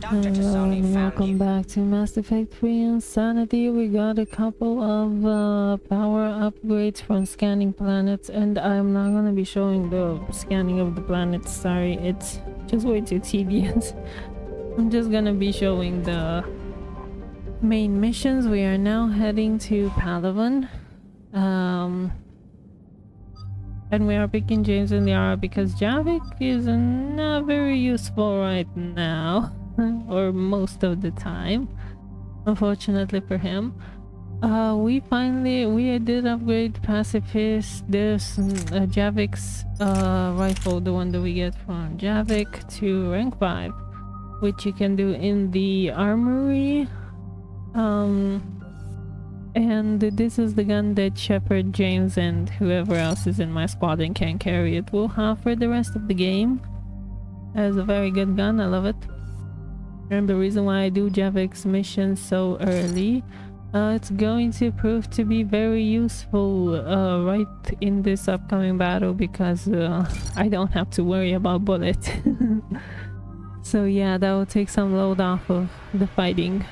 Hello and welcome back to Mass Effect 3 Insanity. We got a couple of power upgrades from scanning planets, and I'm not gonna be showing the scanning of the planets, sorry, it's just way too tedious. I'm just gonna be showing the main missions. We are now heading to Palaven. And we are picking James and Liara because Javik is not very useful right now. Or most of the time, unfortunately for him. We did upgrade Pacifist. There's Javik's rifle, the one that we get from Javik, to rank 5, which you can do in the armory. And this is the gun that Shepard, James, and whoever else is in my squad and can carry it will have for the rest of the game. It's a very good gun, I love it. And the reason why I do Javik's mission so early, it's going to prove to be very useful right in this upcoming battle because I don't have to worry about bullets. So yeah, that will take some load off of the fighting.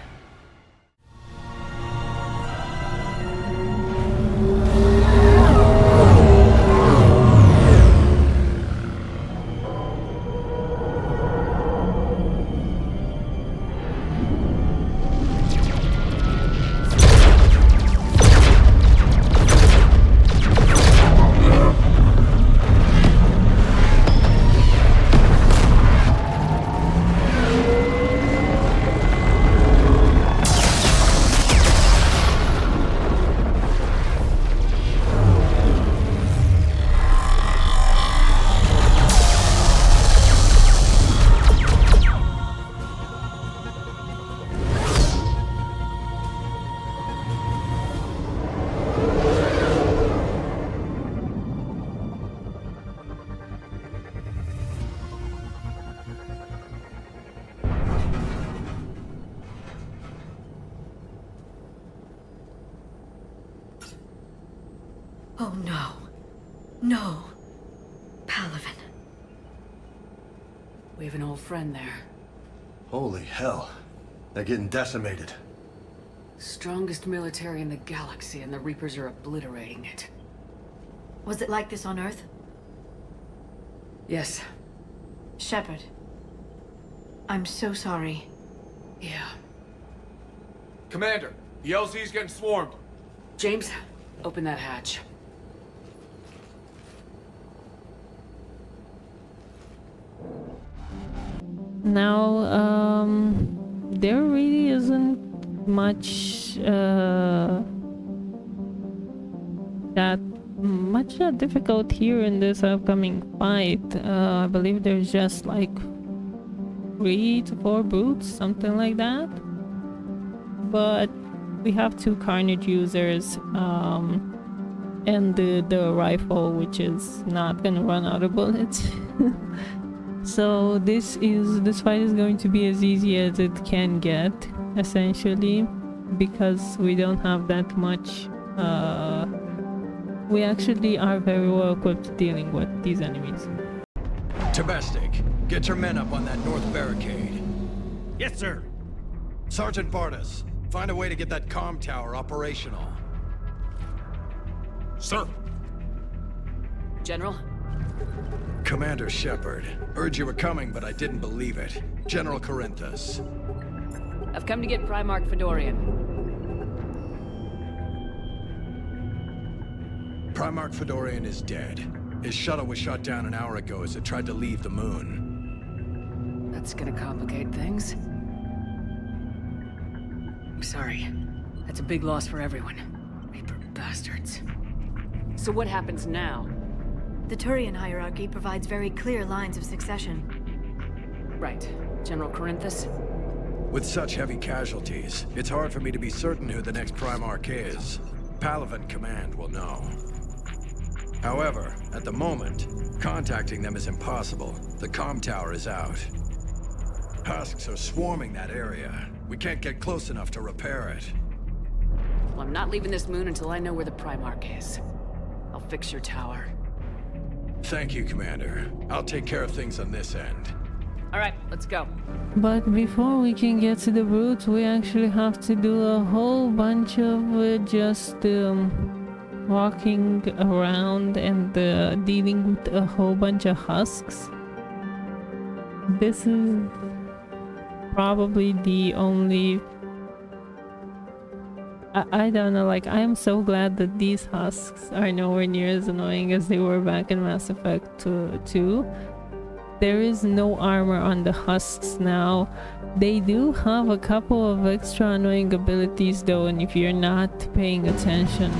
Oh no. No. Palaven. We have an old friend there. Holy hell. They're getting decimated. Strongest military in the galaxy, and the Reapers are obliterating it. Was it like this on Earth? Yes. Shepard. I'm so sorry. Yeah. Commander, the LZ's getting swarmed. James, open that hatch. Now, there really isn't much that difficult here in this upcoming fight. I believe there's just like 3 to 4 brutes, something like that. But we have 2 Carnage users, and the rifle, which is not gonna run out of bullets. So this fight is going to be as easy as it can get, essentially, because we don't have that much. We actually are very well equipped dealing with these enemies. Domestic, get your men up on that north barricade. Yes, sir. Sergeant Bardas, find a way to get that comm tower operational. Sir. General? Commander Shepard, heard you were coming, but I didn't believe it. General Corinthus. I've come to get Primarch Fedorian. Primarch Fedorian is dead. His shuttle was shot down an hour ago as it tried to leave the moon. That's gonna complicate things. I'm sorry. That's a big loss for everyone. Reaper bastards. So what happens now? The Turian hierarchy provides very clear lines of succession. Right. General Corinthus? With such heavy casualties, it's hard for me to be certain who the next Primarch is. Palaven Command will know. However, at the moment, contacting them is impossible. The comm tower is out. Husks are swarming that area. We can't get close enough to repair it. Well, I'm not leaving this moon until I know where the Primarch is. I'll fix your tower. Thank you, Commander. I'll take care of things on this end. Alright, let's go. But before we can get to the route, we actually have to do a whole bunch of just walking around and dealing with a whole bunch of husks. This is probably the only... I don't know, like, I am so glad that these husks are nowhere near as annoying as they were back in Mass Effect 2. There is no armor on the husks now. They do have a couple of extra annoying abilities though, and if you're not paying attention...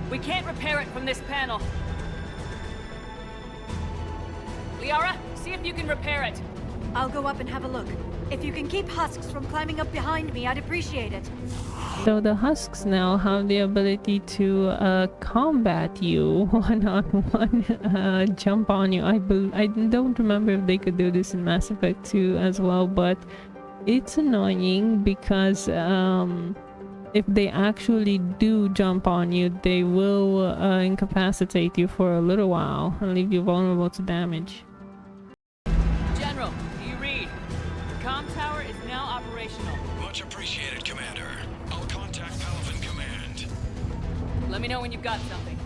We can't repair it from this panel. Liara, see if you can repair it. I'll go up and have a look. If you can keep husks from climbing up behind me, I'd appreciate it. So the husks now have the ability to combat you one-on-one, jump on you. I don't remember if they could do this in Mass Effect 2 as well, but it's annoying because if they actually do jump on you, they will incapacitate you for a little while and leave you vulnerable to damage. General, do you read? The comm tower is now operational. Much appreciated, Commander. I'll contact Palaven Command. Let me know when you've got something.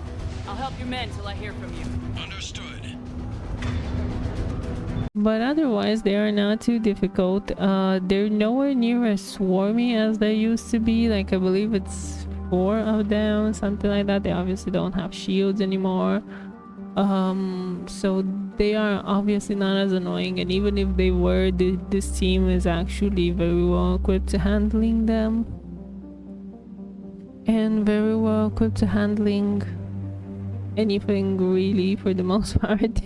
I'll help your men till I hear from you. Understood. But otherwise, they are not too difficult. They're nowhere near as swarmy as they used to be. Like, I believe it's 4 of them, something like that. They obviously don't have shields anymore. So they are obviously not as annoying. And even if they were, this team is actually very well equipped to handling them. And very well equipped to handling anything, really, for the most part.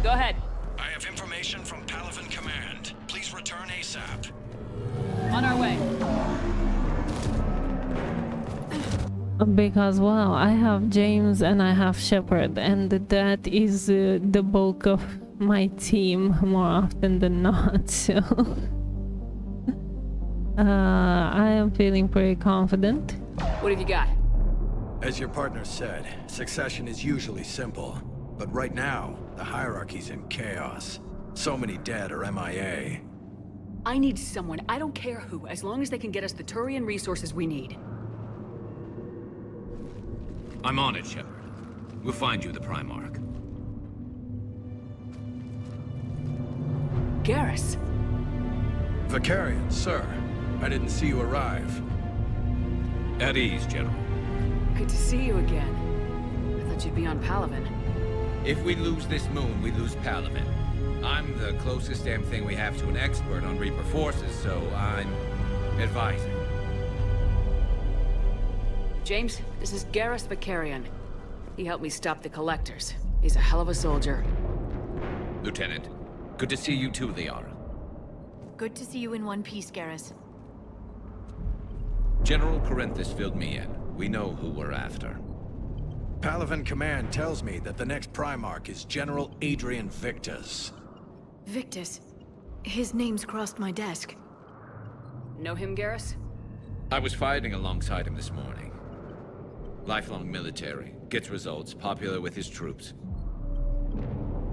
Go ahead. I have information from Palaven Command. Please return ASAP. On our way. Because, well, I have James and I have Shepard, and that is the bulk of my team more often than not, so... I am feeling pretty confident. What have you got? As your partner said, succession is usually simple. But right now, the hierarchy's in chaos. So many dead or MIA. I need someone, I don't care who, as long as they can get us the Turian resources we need. I'm on it, Shepard. We'll find you the Primarch. Garus. Vicarian, sir. I didn't see you arrive. At ease, General. Good to see you again. I thought you'd be on Palaven. If we lose this moon, we lose Palaven. I'm the closest damn thing we have to an expert on Reaper forces, so I'm advising. James, this is Garus Vicarian. He helped me stop the Collectors. He's a hell of a soldier. Lieutenant, good to see you too, Liara. Good to see you in one piece, Garus. General Corinthus filled me in. We know who we're after. Palaven Command tells me that the next Primarch is General Adrian Victus. Victus. His name's crossed my desk. Know him, Garus? I was fighting alongside him this morning. Lifelong military, gets results, popular with his troops.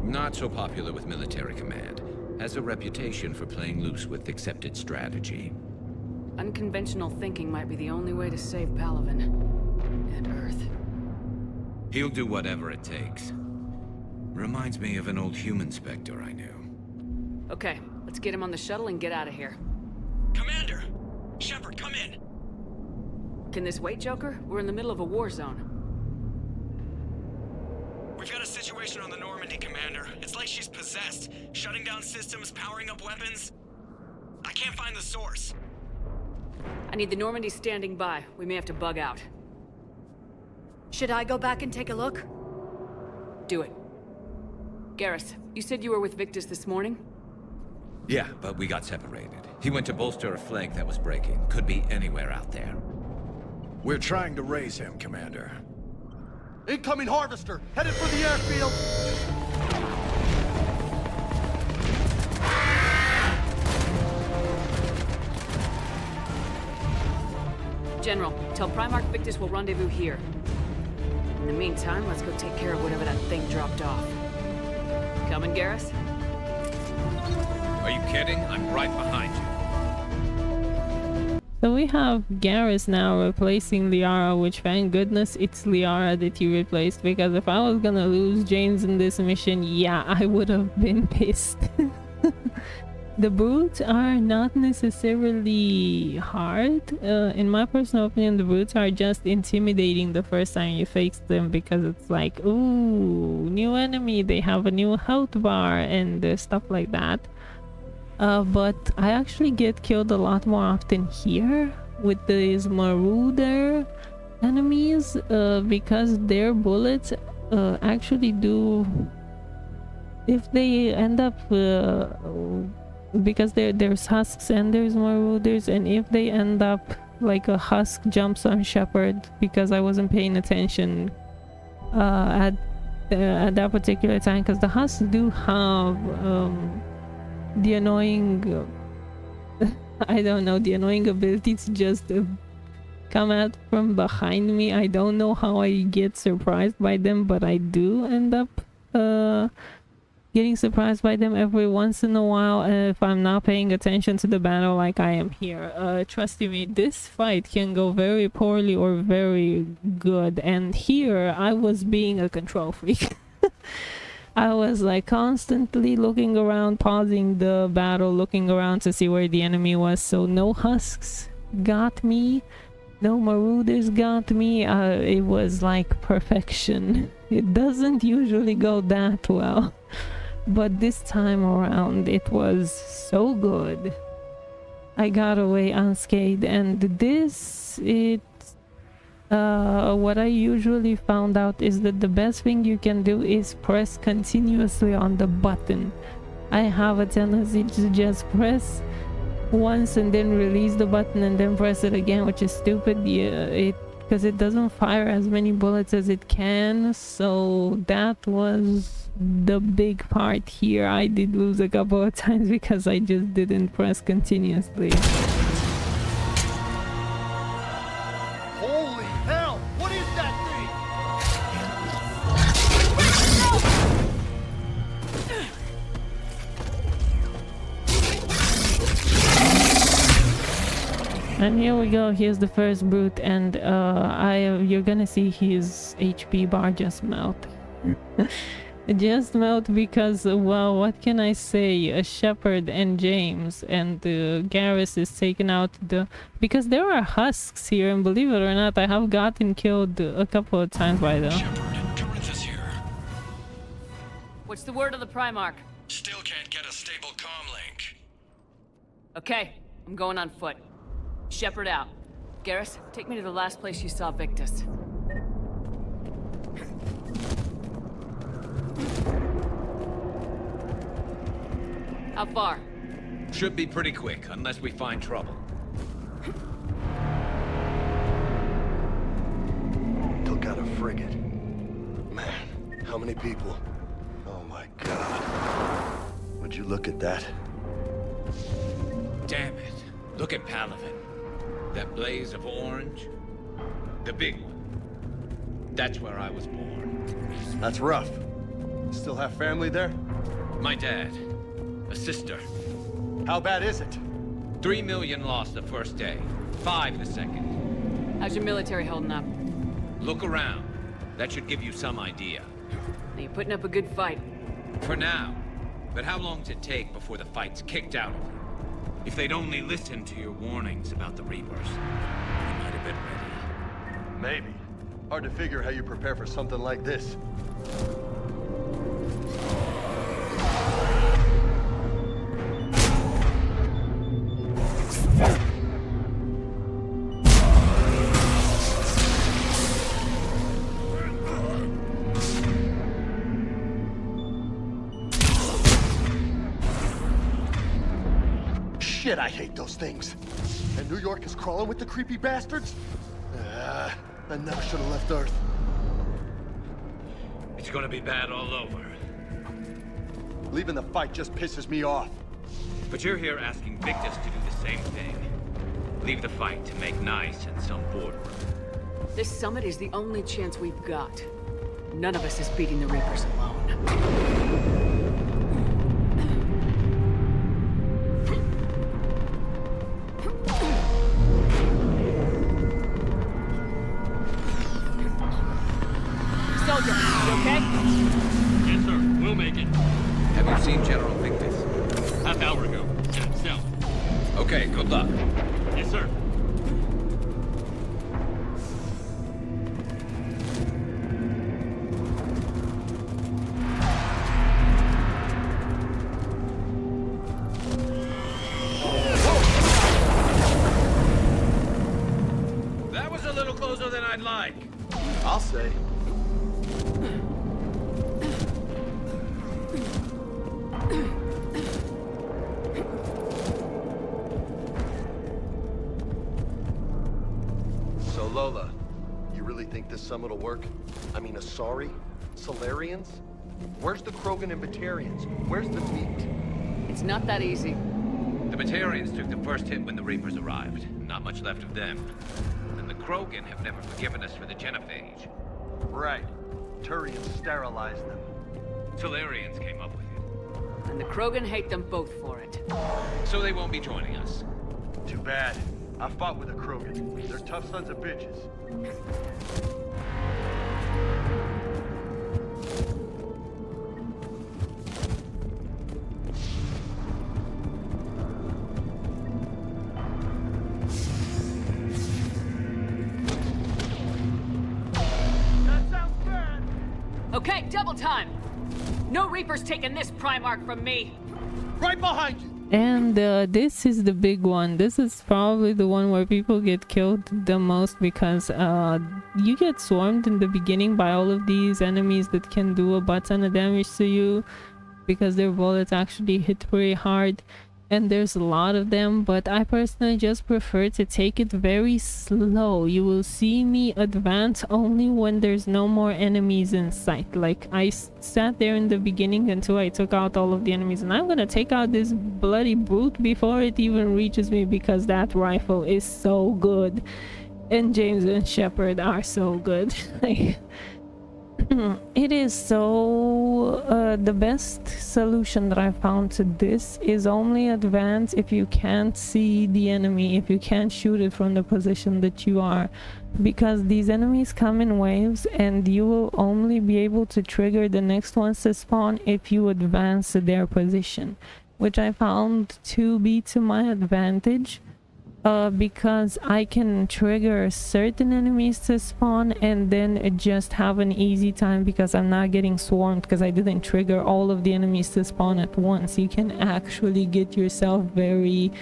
Not so popular with military command. Has a reputation for playing loose with accepted strategy. Unconventional thinking might be the only way to save Palaven. And Earth. He'll do whatever it takes. Reminds me of an old human Spectre I knew. Okay, let's get him on the shuttle and get out of here. Commander! Shepard, come in! Can this wait, Joker? We're in the middle of a war zone. We've got a situation on the Normandy, Commander. It's like she's possessed. Shutting down systems, powering up weapons. I can't find the source. I need the Normandy standing by. We may have to bug out. Should I go back and take a look? Do it. Garus, you said you were with Victus this morning? Yeah, but we got separated. He went to bolster a flank that was breaking. Could be anywhere out there. We're trying to raise him, Commander. Incoming Harvester! Headed for the airfield! General, tell Primarch Victus we'll rendezvous here. In the meantime, let's go take care of whatever that thing dropped off. Coming, Garus? Are you kidding? I'm right behind you. So we have Garus now replacing Liara, which thank goodness it's Liara that he replaced, because if I was gonna lose James in this mission, yeah, I would have been pissed. The brutes are not necessarily hard. In my personal opinion, the brutes are just intimidating the first time you face them, because it's like, ooh, new enemy, they have a new health bar and stuff like that. But I actually get killed a lot more often here with these Marauder enemies, because their bullets actually do, if they end up because there's husks and there's Marauders, and if they end up like a husk jumps on Shepard, because I wasn't paying attention at that particular time, because the husks do have the annoying I don't know, the annoying ability to just come out from behind me. I don't know how I get surprised by them, but I do end up getting surprised by them every once in a while if I'm not paying attention to the battle like I am here. Trust me, this fight can go very poorly or very good, and here I was being a control freak. I was like constantly looking around, pausing the battle, looking around to see where the enemy was, so no husks got me, no Marauders got me. It was like perfection. It doesn't usually go that well, but this time around it was so good. I got away unscathed, and this, what I usually found out is that the best thing you can do is press continuously on the button. I have a tendency to just press once and then release the button and then press it again, which is stupid. Yeah, because it doesn't fire as many bullets as it can, so that was the big part here. I did lose a couple of times because I just didn't press continuously. Holy hell! What is that thing? And here we go, here's the first brute, and you're gonna see his HP bar just melt. Just melt because, well, what can I say? Shepard and James and Garus is taken out because there are husks here, and believe it or not, I have gotten killed a couple of times by them. Shepard, Corinthus here. What's the word of the Primarch? Still can't get a stable comm link. Okay, I'm going on foot. Shepard out. Garus, take me to the last place you saw Victus. How far? Should be pretty quick, unless we find trouble. Took out a frigate. Man, how many people? Oh my god. Would you look at that? Damn it. Look at Palaven. That blaze of orange. The big one. That's where I was born. That's rough. Still have family there? My dad. A sister. How bad is it? 3 million lost the first day. 5 the second. How's your military holding up? Look around. That should give you some idea. Now you're putting up a good fight. For now. But how long does it take before the fight's kicked out of you? If they'd only listened to your warnings about the Reapers, they might have been ready. Maybe. Hard to figure how you prepare for something like this. Shit, I hate those things. And New York is crawling with the creepy bastards? I never should have left Earth. It's gonna be bad all over. Leaving the fight just pisses me off. But you're here asking Victus to do the same thing. Leave the fight to make nice in some boardroom. This summit is the only chance we've got. None of us is beating the Reapers alone. Soldier, you okay? Yes, sir. We'll make it. Have you seen General Victus? Half hour ago. Headed south. Okay, good luck. Yes, sir. That was a little closer than I'd like. I'll say. So Lola, you really think this summit will work? I mean, Asari? Solarians? Where's the Krogan and Batarians? Where's the meat? It's not that easy. The Batarians took the first hit when the Reapers arrived. Not much left of them. And the Krogan have never forgiven us for the genophage. Right. Turians sterilized them. Solarians came up with it. And the Krogan hate them both for it. So they won't be joining us. Too bad. I fought with a Krogan. They're tough sons of bitches. Okay, double time! No Reapers taking this Primarch from me! Right behind you! And this is the big one. This is probably the one where people get killed the most because you get swarmed in the beginning by all of these enemies that can do a butt ton of damage to you because their bullets actually hit pretty hard. And there's a lot of them, but I personally just prefer to take it very slow. You will see me advance only when there's no more enemies in sight. Like, I sat there in the beginning until I took out all of the enemies, and I'm gonna take out this bloody brute before it even reaches me because that rifle is so good. And James and Shepard are so good. Like, it is so the best solution that I found to this is only advance if you can't see the enemy, if you can't shoot it from the position that you are, because these enemies come in waves and you will only be able to trigger the next ones to spawn if you advance to their position, which I found to be to my advantage. Because I can trigger certain enemies to spawn and then just have an easy time because I'm not getting swarmed because I didn't trigger all of the enemies to spawn at once. You can actually get yourself very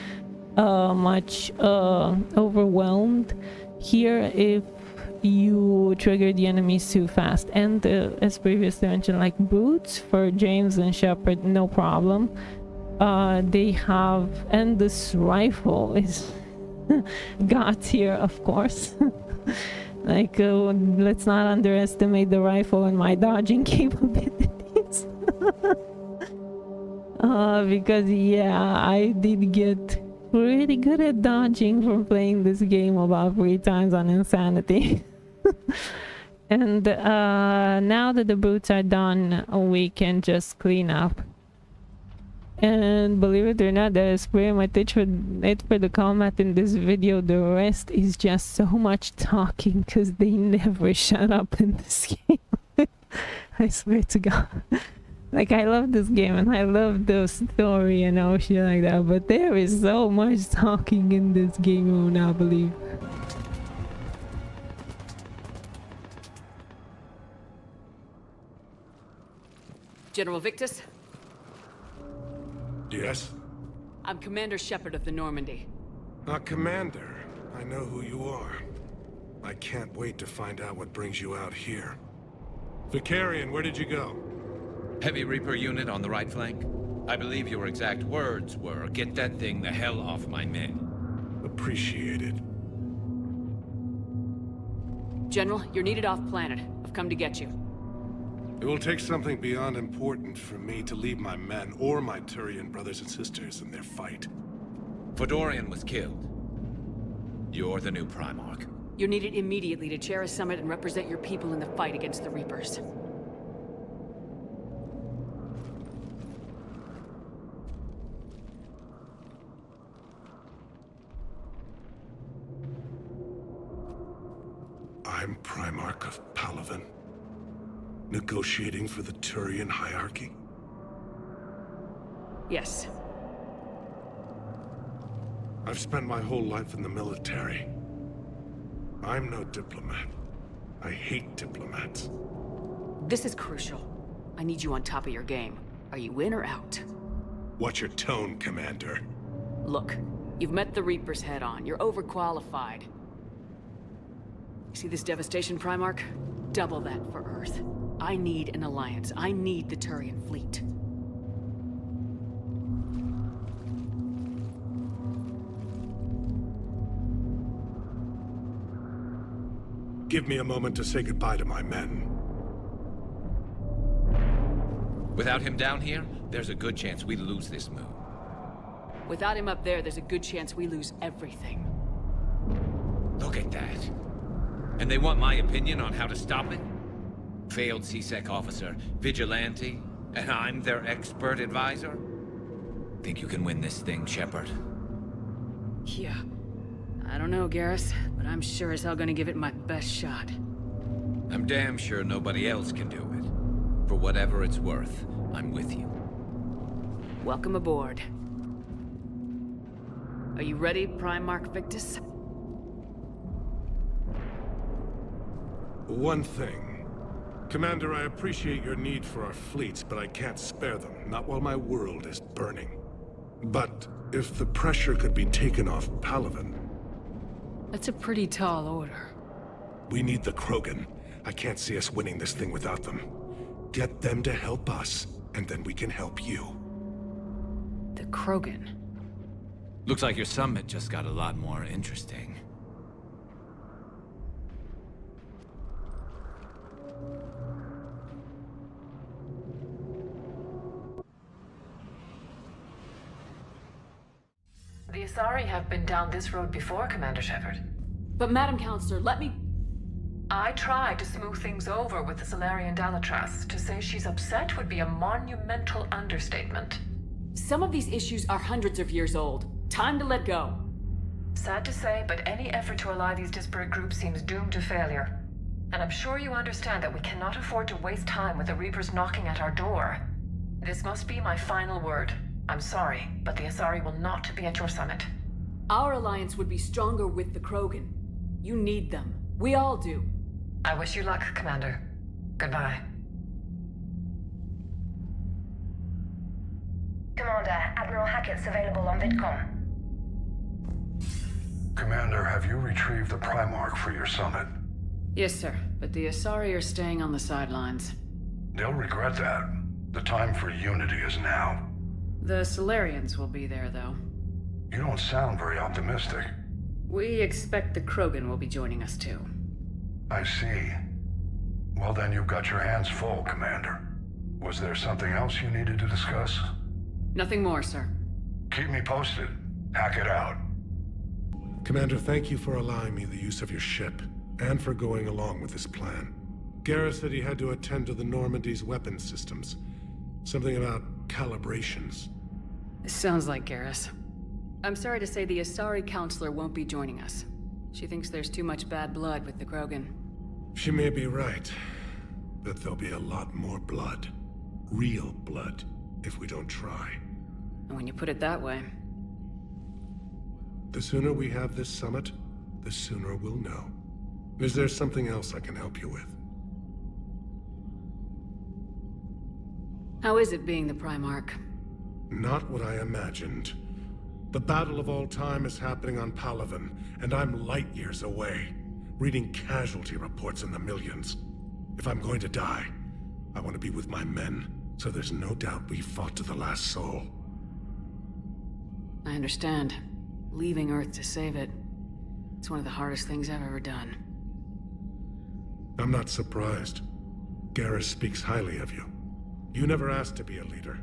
much overwhelmed here if you trigger the enemies too fast. And as previously mentioned, like brutes for James and Shepard, no problem. They have, and this rifle is got here, of course. Like, let's not underestimate the rifle and my dodging capabilities. Because yeah, I did get pretty good at dodging from playing this game about 3 times on Insanity. And now that the brutes are done, we can just clean up. And believe it or not, that is pretty much it for the combat in this video. The rest is just so much talking because they never shut up in this game. I swear to God. Like, I love this game and I love the story and all shit like that, but there is so much talking in this game, you will not believe. General Victus? Yes? I'm Commander Shepard of the Normandy. Commander. I know who you are. I can't wait to find out what brings you out here. Vicarian, where did you go? Heavy Reaper unit on the right flank. I believe your exact words were, "Get that thing the hell off my men." Appreciated. General, you're needed off planet. I've come to get you. It will take something beyond important for me to leave my men or my Turian brothers and sisters in their fight. Fodorian was killed. You're the new Primarch. You're needed immediately to chair a summit and represent your people in the fight against the Reapers. I'm Primarch of Palaven. Negotiating for the Turian hierarchy? Yes. I've spent my whole life in the military. I'm no diplomat. I hate diplomats. This is crucial. I need you on top of your game. Are you in or out? Watch your tone, Commander. Look, you've met the Reapers head-on. You're overqualified. See this devastation, Primarch? Double that for Earth. I need an alliance. I need the Turian fleet. Give me a moment to say goodbye to my men. Without him down here, there's a good chance we lose this move. Without him up there's a good chance we lose everything. Look at that. And they want my opinion on how to stop it? Failed CSEC officer, vigilante, and I'm their expert advisor? Think you can win this thing, Shepard? Yeah. I don't know, Garus, but I'm sure as hell gonna give it my best shot. I'm damn sure nobody else can do it. For whatever it's worth, I'm with you. Welcome aboard. Are you ready, Primarch Victus? One thing. Commander, I appreciate your need for our fleets, but I can't spare them, not while my world is burning. But if the pressure could be taken off Palaven... That's a pretty tall order. We need the Krogan. I can't see us winning this thing without them. Get them to help us, and then we can help you. The Krogan? Looks like your summit just got a lot more interesting. The Asari have been down this road before, Commander Shepard. But Madam Counselor, let me... I tried to smooth things over with the Salarian Dalatras. To say she's upset would be a monumental understatement. Some of these issues are hundreds of years old. Time to let go. Sad to say, but any effort to ally these disparate groups seems doomed to failure. And I'm sure you understand that we cannot afford to waste time with the Reapers knocking at our door. This must be my final word. I'm sorry, but the Asari will not be at your summit. Our alliance would be stronger with the Krogan. You need them. We all do. I wish you luck, Commander. Goodbye. Commander, Admiral Hackett's available on VidCom. Commander, have you retrieved the Primarch for your summit? Yes, sir, but the Asari are staying on the sidelines. They'll regret that. The time for unity is now. The Solarians will be there, though. You don't sound very optimistic. We expect the Krogan will be joining us, too. I see. Well, then you've got your hands full, Commander. Was there something else you needed to discuss? Nothing more, sir. Keep me posted. Hackett out. Commander, thank you for allowing me the use of your ship, and for going along with this plan. Garus said he had to attend to the Normandy's weapon systems. Something about calibrations. Sounds like Garus. I'm sorry to say the Asari Counselor won't be joining us. She thinks there's too much bad blood with the Krogan. She may be right, but there'll be a lot more blood. Real blood, if we don't try. And when you put it that way... The sooner we have this summit, the sooner we'll know. Is there something else I can help you with? How is it being the Primarch? Not what I imagined. The battle of all time is happening on Palaven, and I'm light years away, reading casualty reports in the millions. If I'm going to die, I want to be with my men, so there's no doubt we fought to the last soul. I understand. Leaving Earth to save it. It's one of the hardest things I've ever done. I'm not surprised. Garus speaks highly of you. You never asked to be a leader,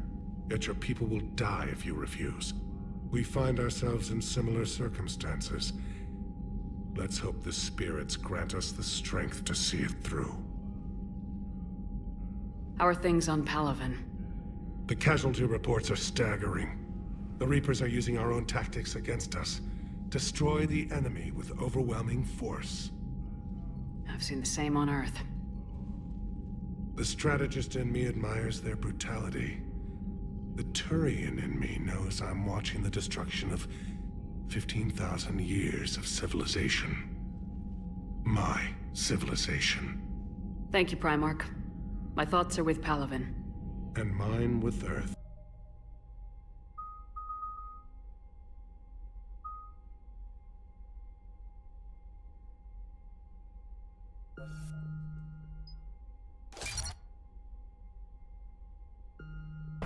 yet your people will die if you refuse. We find ourselves in similar circumstances. Let's hope the spirits grant us the strength to see it through. How are things on Palaven? The casualty reports are staggering. The Reapers are using our own tactics against us. Destroy the enemy with overwhelming force. I've seen the same on Earth. The strategist in me admires their brutality. The Turian in me knows I'm watching the destruction of 15,000 years of civilization. My civilization. Thank you, Primarch. My thoughts are with Palaven. And mine with Earth.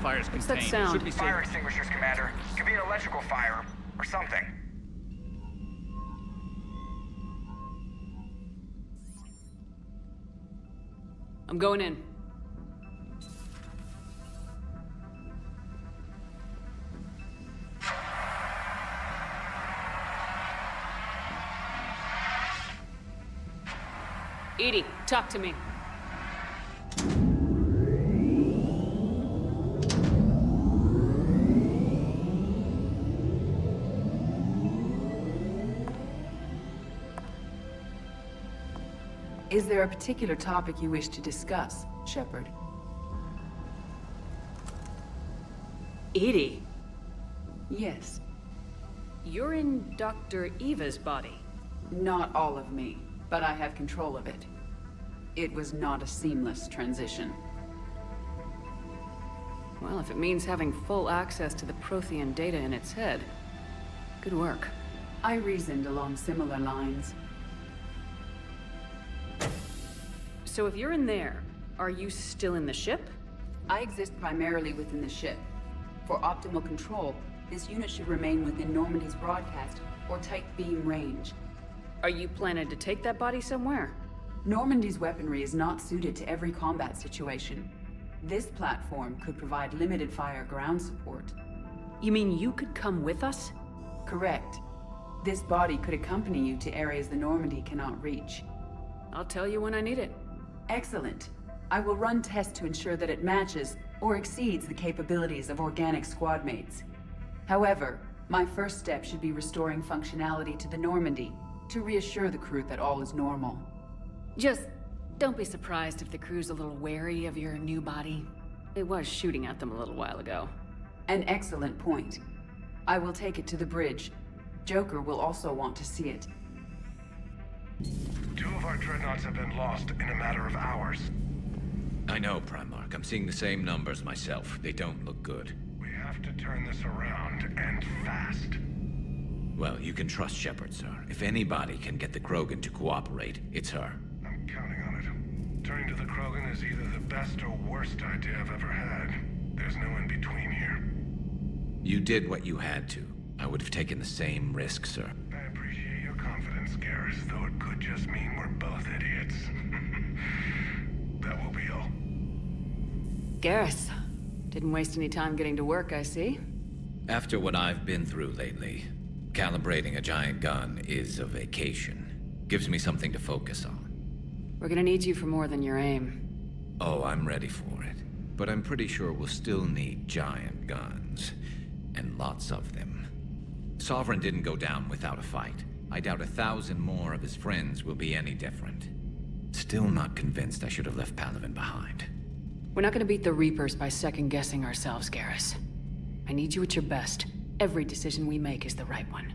Fire's What's that contained. sound? Should be safe. Fire extinguishers, Commander. Could be an electrical fire, or something. I'm going in. Edie, talk to me. Is there a particular topic you wish to discuss, Shepard? Edie, Yes. you're in Dr. Eva's body. Not all of me, but I have control of it. It was not a seamless transition. Well, if it means having full access to the Prothean data in its head, good work. I reasoned along similar lines. So if you're in there, are you still in the ship? I exist primarily within the ship. For optimal control, this unit should remain within Normandy's broadcast or tight beam range. Are you planning to take that body somewhere? Normandy's weaponry is not suited to every combat situation. This platform could provide limited fire ground support. You mean you could come with us? Correct. This body could accompany you to areas the Normandy cannot reach. I'll tell you when I need it. Excellent. I will run tests to ensure that it matches or exceeds the capabilities of organic squad mates. However, my first step should be restoring functionality to the Normandy to reassure the crew that all is normal. Just don't be surprised if the crew's a little wary of your new body. It was shooting at them a little while ago. An excellent point. I will take it to the bridge. Joker will also want to see it. 2 of our dreadnoughts have been lost in a matter of hours. I know, Primarch. I'm seeing the same numbers myself. They don't look good. We have to turn this around, and fast. Well, you can trust Shepard, sir. If anybody can get the Krogan to cooperate, it's her. I'm counting on it. Turning to the Krogan is either the best or worst idea I've ever had. There's no in between here. You did what you had to. I would have taken the same risk, sir. I appreciate your confidence, Garus, though it could just mean we're both idiots. That will be all. Garus, didn't waste any time getting to work, I see. After what I've been through lately, calibrating a giant gun is a vacation. Gives me something to focus on. We're gonna need you for more than your aim. Oh, I'm ready for it. But I'm pretty sure we'll still need giant guns. And lots of them. Sovereign didn't go down without a fight. I doubt 1,000 more of his friends will be any different. Still not convinced I should have left Palaven behind. We're not gonna beat the Reapers by second-guessing ourselves, Garus. I need you at your best. Every decision we make is the right one.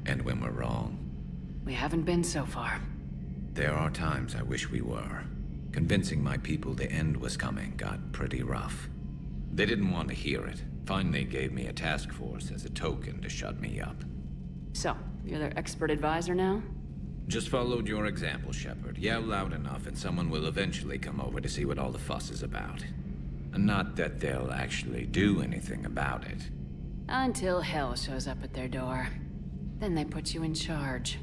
And when we're wrong? We haven't been so far. There are times I wish we were. Convincing my people the end was coming got pretty rough. They didn't want to hear it. Finally gave me a task force as a token to shut me up. So, you're their expert advisor now? Just followed your example, Shepard. Yell loud enough and someone will eventually come over to see what all the fuss is about. And not that they'll actually do anything about it. Until hell shows up at their door. Then they put you in charge.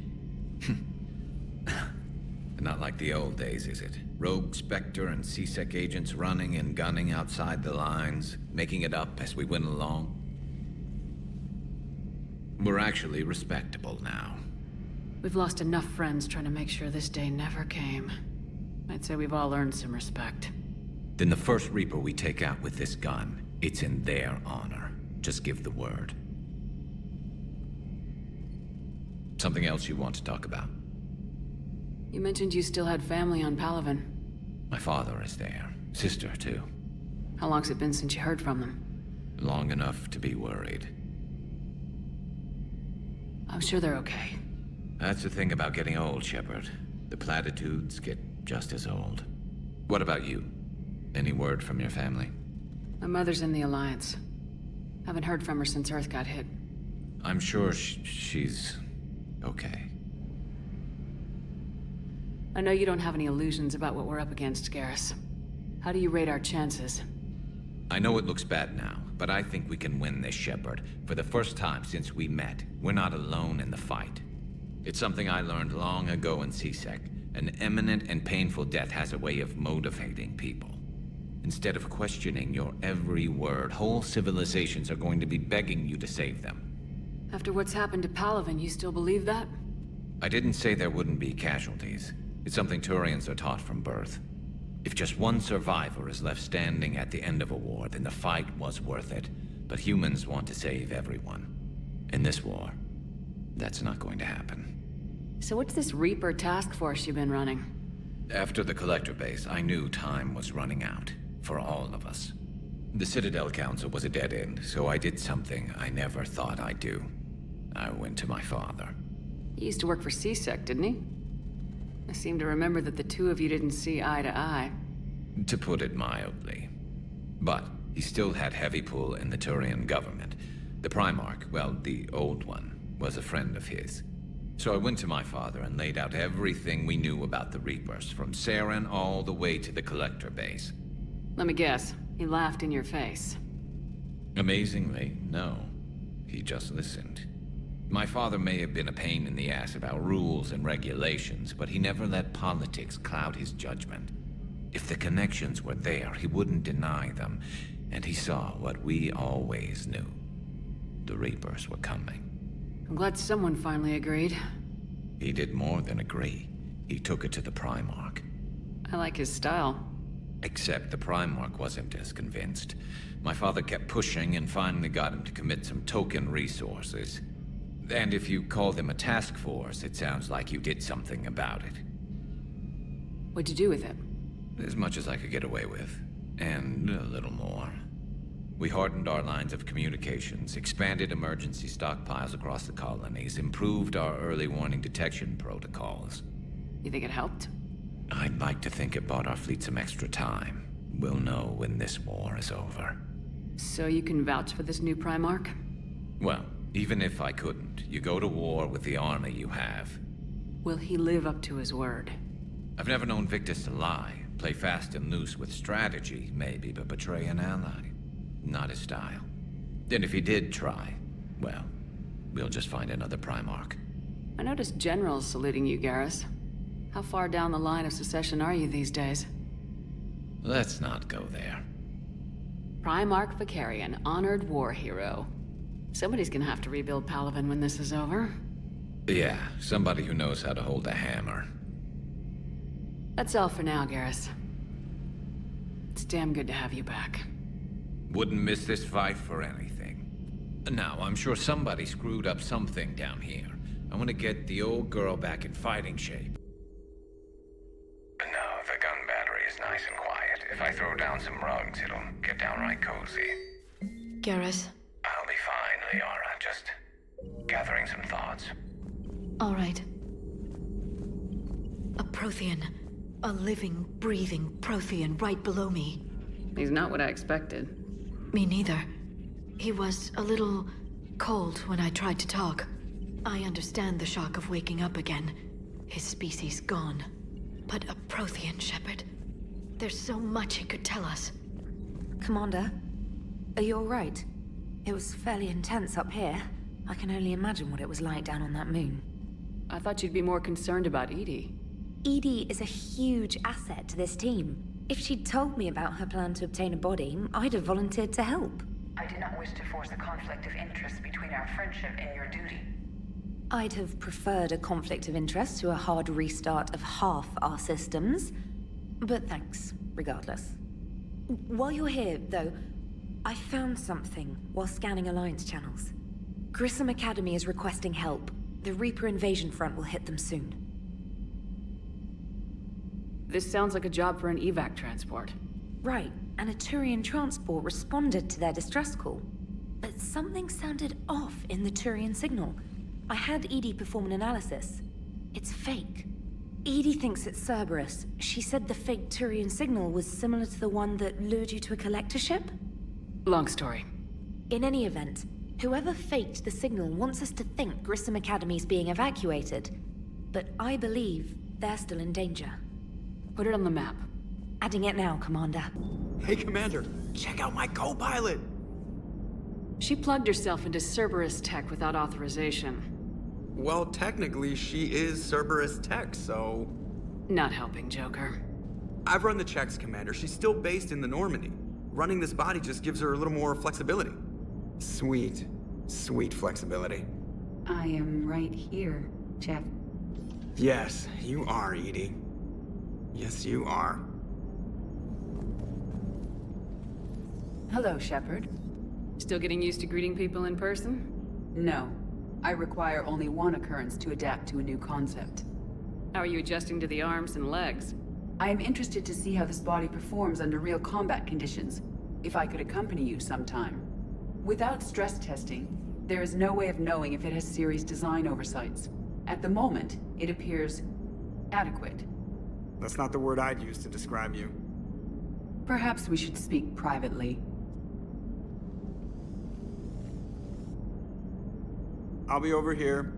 Not like the old days, is it? Rogue Spectre and C-Sec agents running and gunning outside the lines, making it up as we went along. We're actually respectable now. We've lost enough friends trying to make sure this day never came. I'd say we've all earned some respect. Then the first Reaper we take out with this gun, it's in their honor. Just give the word. Something else you want to talk about? You mentioned you still had family on Palaven. My father is there. Sister, too. How long's it been since you heard from them? Long enough to be worried. I'm sure they're okay. That's the thing about getting old, Shepard. The platitudes get just as old. What about you? Any word from your family? My mother's in the Alliance. Haven't heard from her since Earth got hit. I'm sure she's okay. I know you don't have any illusions about what we're up against, Garus. How do you rate our chances? I know it looks bad now, but I think we can win this, Shepard. For the first time since we met, we're not alone in the fight. It's something I learned long ago in CSEC. An imminent and painful death has a way of motivating people. Instead of questioning your every word, whole civilizations are going to be begging you to save them. After what's happened to Palaven, you still believe that? I didn't say there wouldn't be casualties. It's something Turians are taught from birth. If just one survivor is left standing at the end of a war, then the fight was worth it. But humans want to save everyone. In this war, that's not going to happen. So what's this Reaper task force you've been running? After the Collector base, I knew time was running out. For all of us. The Citadel Council was a dead end, so I did something I never thought I'd do. I went to my father. He used to work for CSEC, didn't he? I seem to remember that the two of you didn't see eye to eye. To put it mildly. But he still had heavy pull in the Turian government. The Primarch, well, the old one, was a friend of his. So I went to my father and laid out everything we knew about the Reapers, from Saren all the way to the Collector base. Let me guess. He laughed in your face. Amazingly, no. He just listened. My father may have been a pain in the ass about rules and regulations, but he never let politics cloud his judgment. If the connections were there, he wouldn't deny them, and he saw what we always knew. The Reapers were coming. I'm glad someone finally agreed. He did more than agree. He took it to the Primarch. I like his style. Except the Primarch wasn't as convinced. My father kept pushing and finally got him to commit some token resources. And if you call them a task force, it sounds like you did something about it. What'd you do with it? As much as I could get away with. And a little more. We hardened our lines of communications, expanded emergency stockpiles across the colonies, improved our early warning detection protocols. You think it helped? I'd like to think it bought our fleet some extra time. We'll know when this war is over. So you can vouch for this new Primarch? Well, even if I couldn't, you go to war with the army you have. Will he live up to his word? I've never known Victus to lie. Play fast and loose with strategy, maybe, but betray an ally. Not his style. And if he did try, well, we'll just find another Primarch. I noticed generals saluting you, Garus. How far down the line of secession are you these days? Let's not go there. Primarch Vicarian, honored war hero. Somebody's gonna have to rebuild Palaven when this is over. Yeah, somebody who knows how to hold a hammer. That's all for now, Garus. It's damn good to have you back. Wouldn't miss this fight for anything. Now, I'm sure somebody screwed up something down here. I want to get the old girl back in fighting shape. No, the gun battery is nice and quiet. If I throw down some rugs, it'll get downright cozy. Garus. I'll be fine, Liara. Just gathering some thoughts. All right. A Prothean. A living, breathing Prothean right below me. He's not what I expected. Me neither. He was a little cold when I tried to talk. I understand the shock of waking up again. His species gone. But a Prothean, Shepard. There's so much he could tell us. Commander, are you all right? It was fairly intense up here. I can only imagine what it was like down on that moon. I thought you'd be more concerned about Edie. Edie is a huge asset to this team. If she'd told me about her plan to obtain a body, I'd have volunteered to help. I did not wish to force a conflict of interest between our friendship and your duty. I'd have preferred a conflict of interest to a hard restart of half our systems. But thanks, regardless. While you're here, though, I found something while scanning Alliance channels. Grissom Academy is requesting help. The Reaper invasion front will hit them soon. This sounds like a job for an evac transport. Right, and a Turian transport responded to their distress call. But something sounded off in the Turian signal. I had Edie perform an analysis. It's fake. Edie thinks it's Cerberus. She said the fake Turian signal was similar to the one that lured you to a collector ship? Long story. In any event, whoever faked the signal wants us to think Grissom Academy's being evacuated. But I believe they're still in danger. Put it on the map. Adding it now, Commander. Hey, Commander, check out my co-pilot! She plugged herself into Cerberus tech without authorization. Well, technically, she is Cerberus tech, so... Not helping, Joker. I've run the checks, Commander. She's still based in the Normandy. Running this body just gives her a little more flexibility. Sweet, sweet flexibility. I am right here, Jeff. Yes, you are, Edie. Yes, you are. Hello, Shepard. Still getting used to greeting people in person? No. I require only one occurrence to adapt to a new concept. How are you adjusting to the arms and legs? I am interested to see how this body performs under real combat conditions, if I could accompany you sometime. Without stress testing, there is no way of knowing if it has serious design oversights. At the moment, it appears adequate. That's not the word I'd use to describe you. Perhaps we should speak privately. I'll be over here,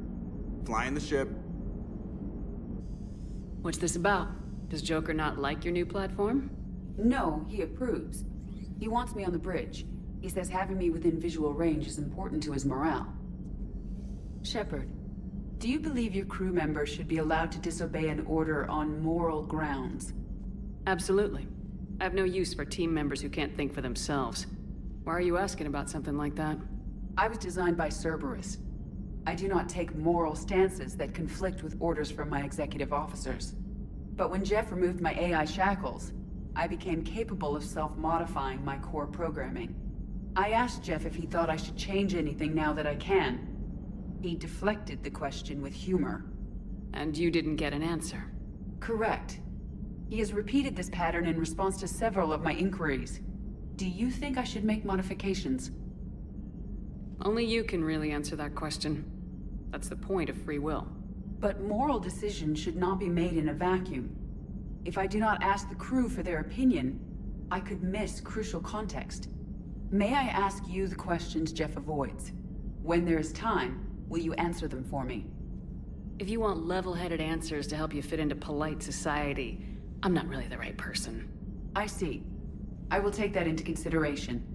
flying the ship. What's this about? Does Joker not like your new platform? No, he approves. He wants me on the bridge. He says having me within visual range is important to his morale. Shepard, do you believe your crew members should be allowed to disobey an order on moral grounds? Absolutely. I have no use for team members who can't think for themselves. Why are you asking about something like that? I was designed by Cerberus. I do not take moral stances that conflict with orders from my executive officers. But when Jeff removed my AI shackles, I became capable of self-modifying my core programming. I asked Jeff if he thought I should change anything now that I can. He deflected the question with humor. And you didn't get an answer? Correct. He has repeated this pattern in response to several of my inquiries. Do you think I should make modifications? Only you can really answer that question. That's the point of free will. But moral decisions should not be made in a vacuum. If I do not ask the crew for their opinion, I could miss crucial context. May I ask you the questions Jeff avoids? When there is time, will you answer them for me? If you want level-headed answers to help you fit into polite society, I'm not really the right person. I see. I will take that into consideration.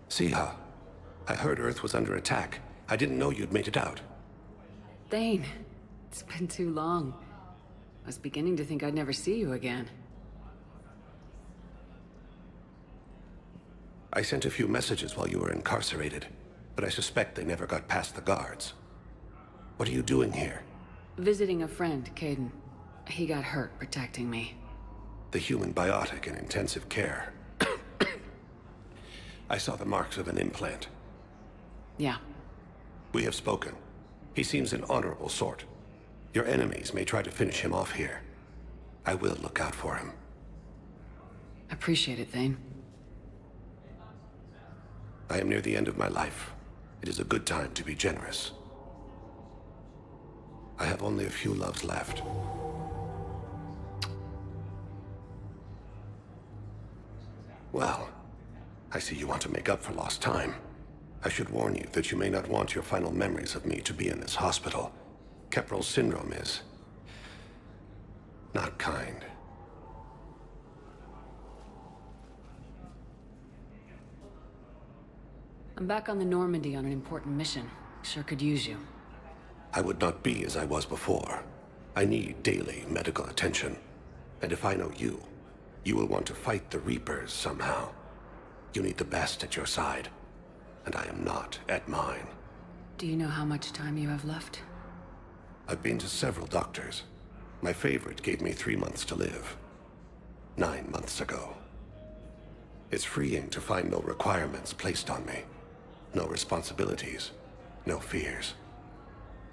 Siha, I heard Earth was under attack. I didn't know you'd made it out. Thane, it's been too long. I was beginning to think I'd never see you again. I sent a few messages while you were incarcerated, but I suspect they never got past the guards. What are you doing here? Visiting a friend, Caden. He got hurt protecting me. The human biotic in intensive care. I saw the marks of an implant. Yeah. We have spoken. He seems an honorable sort. Your enemies may try to finish him off here. I will look out for him. Appreciate it, Thane. I am near the end of my life. It is a good time to be generous. I have only a few loves left. Well, I see you want to make up for lost time. I should warn you that you may not want your final memories of me to be in this hospital. Keprel syndrome is... not kind. I'm back on the Normandy on an important mission. Sure could use you. I would not be as I was before. I need daily medical attention. And if I know you, you will want to fight the Reapers somehow. You need the best at your side, and I am not at mine. Do you know how much time you have left? I've been to several doctors. My favorite gave me 3 months to live. 9 months ago. It's freeing to find no requirements placed on me. No responsibilities. No fears.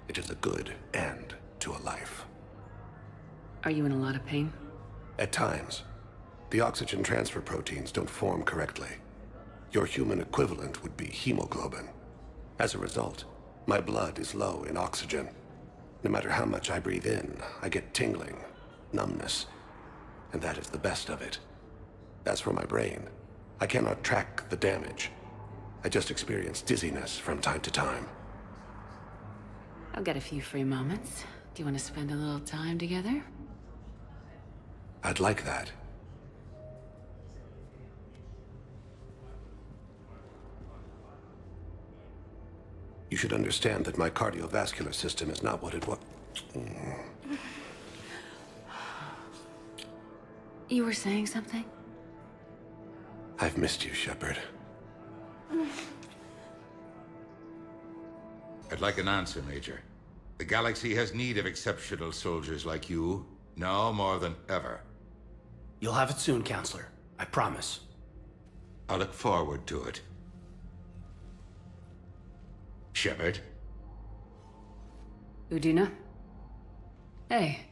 It is a good end to a life. Are you in a lot of pain? At times. The oxygen transfer proteins don't form correctly. Your human equivalent would be hemoglobin. As a result, my blood is low in oxygen. No matter how much I breathe in, I get tingling, numbness, and that is the best of it. As for my brain, I cannot track the damage. I just experience dizziness from time to time. I'll get a few free moments. Do you want to spend a little time together? I'd like that. You should understand that my cardiovascular system is not what it was. You were saying something? I've missed you, Shepard. I'd like an answer, Major. The galaxy has need of exceptional soldiers like you, now more than ever. You'll have it soon, Counselor. I promise. I look forward to it. Shepard? Udina? Hey.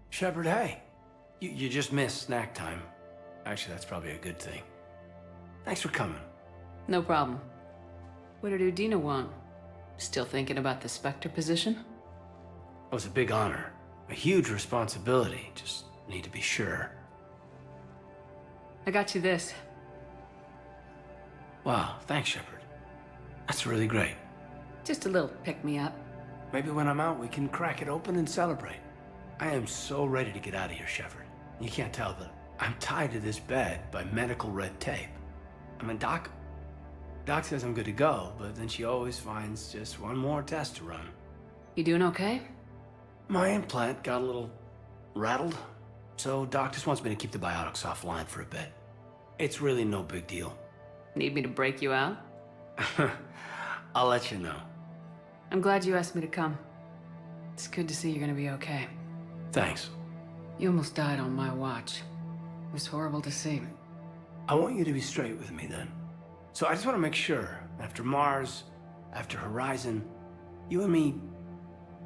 Shepard, hey. You just missed snack time. Actually, that's probably a good thing. Thanks for coming. No problem. What did Udina want? Still thinking about the Spectre position? It was a big honor. A huge responsibility. Just need to be sure. I got you this. Wow, thanks, Shepard. That's really great. Just a little pick-me-up. Maybe when I'm out, we can crack it open and celebrate. I am so ready to get out of here, Shepard. You can't tell that I'm tied to this bed by medical red tape. I mean, Doc says I'm good to go, but then she always finds just one more test to run. You doing okay? My implant got a little rattled, so Doc just wants me to keep the biotics offline for a bit. It's really no big deal. Need me to break you out? I'll let you know. I'm glad you asked me to come. It's good to see you're gonna be okay. Thanks. You almost died on my watch. It was horrible to see. I want you to be straight with me then. So I just want to make sure, after Mars, after Horizon, you and me,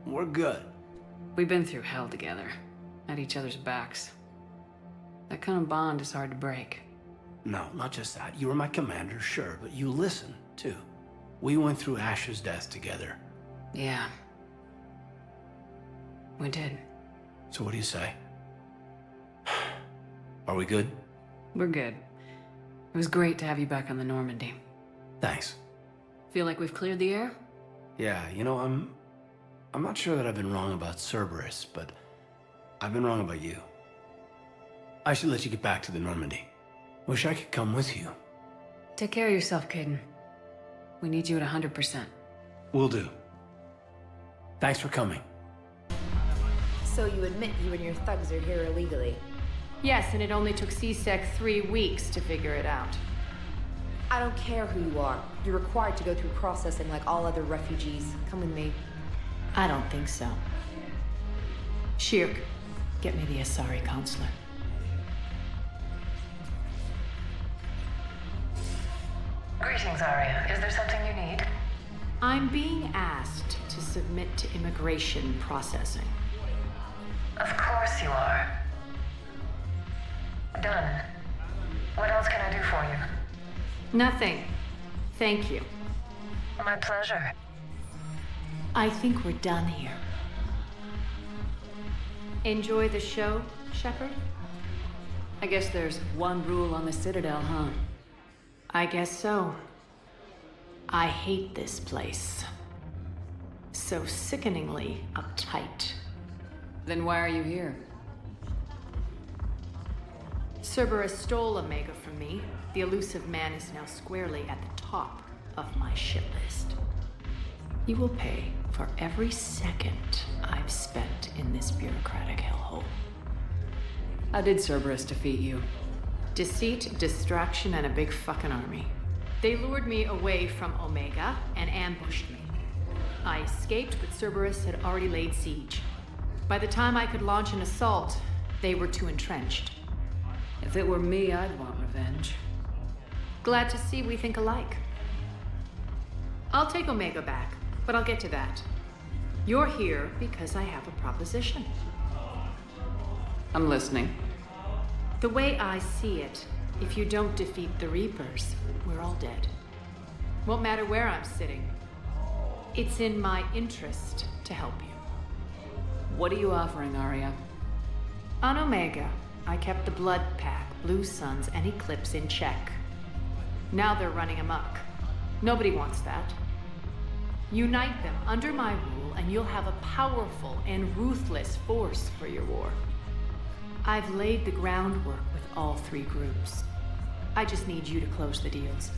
we're good. We've been through hell together, at each other's backs. That kind of bond is hard to break. No, not just that. You were my commander, sure, but you listened, too. We went through Ash's death together. Yeah. We did. So what do you say? Are we good? We're good. It was great to have you back on the Normandy. Thanks. Feel like we've cleared the air? Yeah, you know, I'm not sure that I've been wrong about Cerberus, but I've been wrong about you. I should let you get back to the Normandy. Wish I could come with you. Take care of yourself, Caden. We need you at 100%. Will do. Thanks for coming. So you admit you and your thugs are here illegally? Yes, and it only took C-Sec 3 weeks to figure it out. I don't care who you are. You're required to go through processing like all other refugees. Come with me. I don't think so. Shirk, get me the Asari consular. Greetings, Arya. Is there something you need? I'm being asked to submit to immigration processing. Of course you are. Done. What else can I do for you? Nothing. Thank you. My pleasure. I think we're done here. Enjoy the show, Shepard? I guess there's one rule on the Citadel, huh? I guess so. I hate this place. So sickeningly uptight. Then why are you here? Cerberus stole Omega from me. The elusive man is now squarely at the top of my shit list. You will pay for every second I've spent in this bureaucratic hellhole. How did Cerberus defeat you? Deceit, distraction, and a big fucking army. They lured me away from Omega and ambushed me. I escaped, but Cerberus had already laid siege. By the time I could launch an assault, they were too entrenched. If it were me, I'd want revenge. Glad to see we think alike. I'll take Omega back, but I'll get to that. You're here because I have a proposition. I'm listening. The way I see it, if you don't defeat the Reapers, we're all dead. Won't matter where I'm sitting. It's in my interest to help you. What are you offering, Arya? On Omega, I kept the Blood Pack, Blue Suns, and Eclipse in check. Now they're running amok. Nobody wants that. Unite them under my rule, and you'll have a powerful and ruthless force for your war. I've laid the groundwork with all three groups. I just need you to close the deals.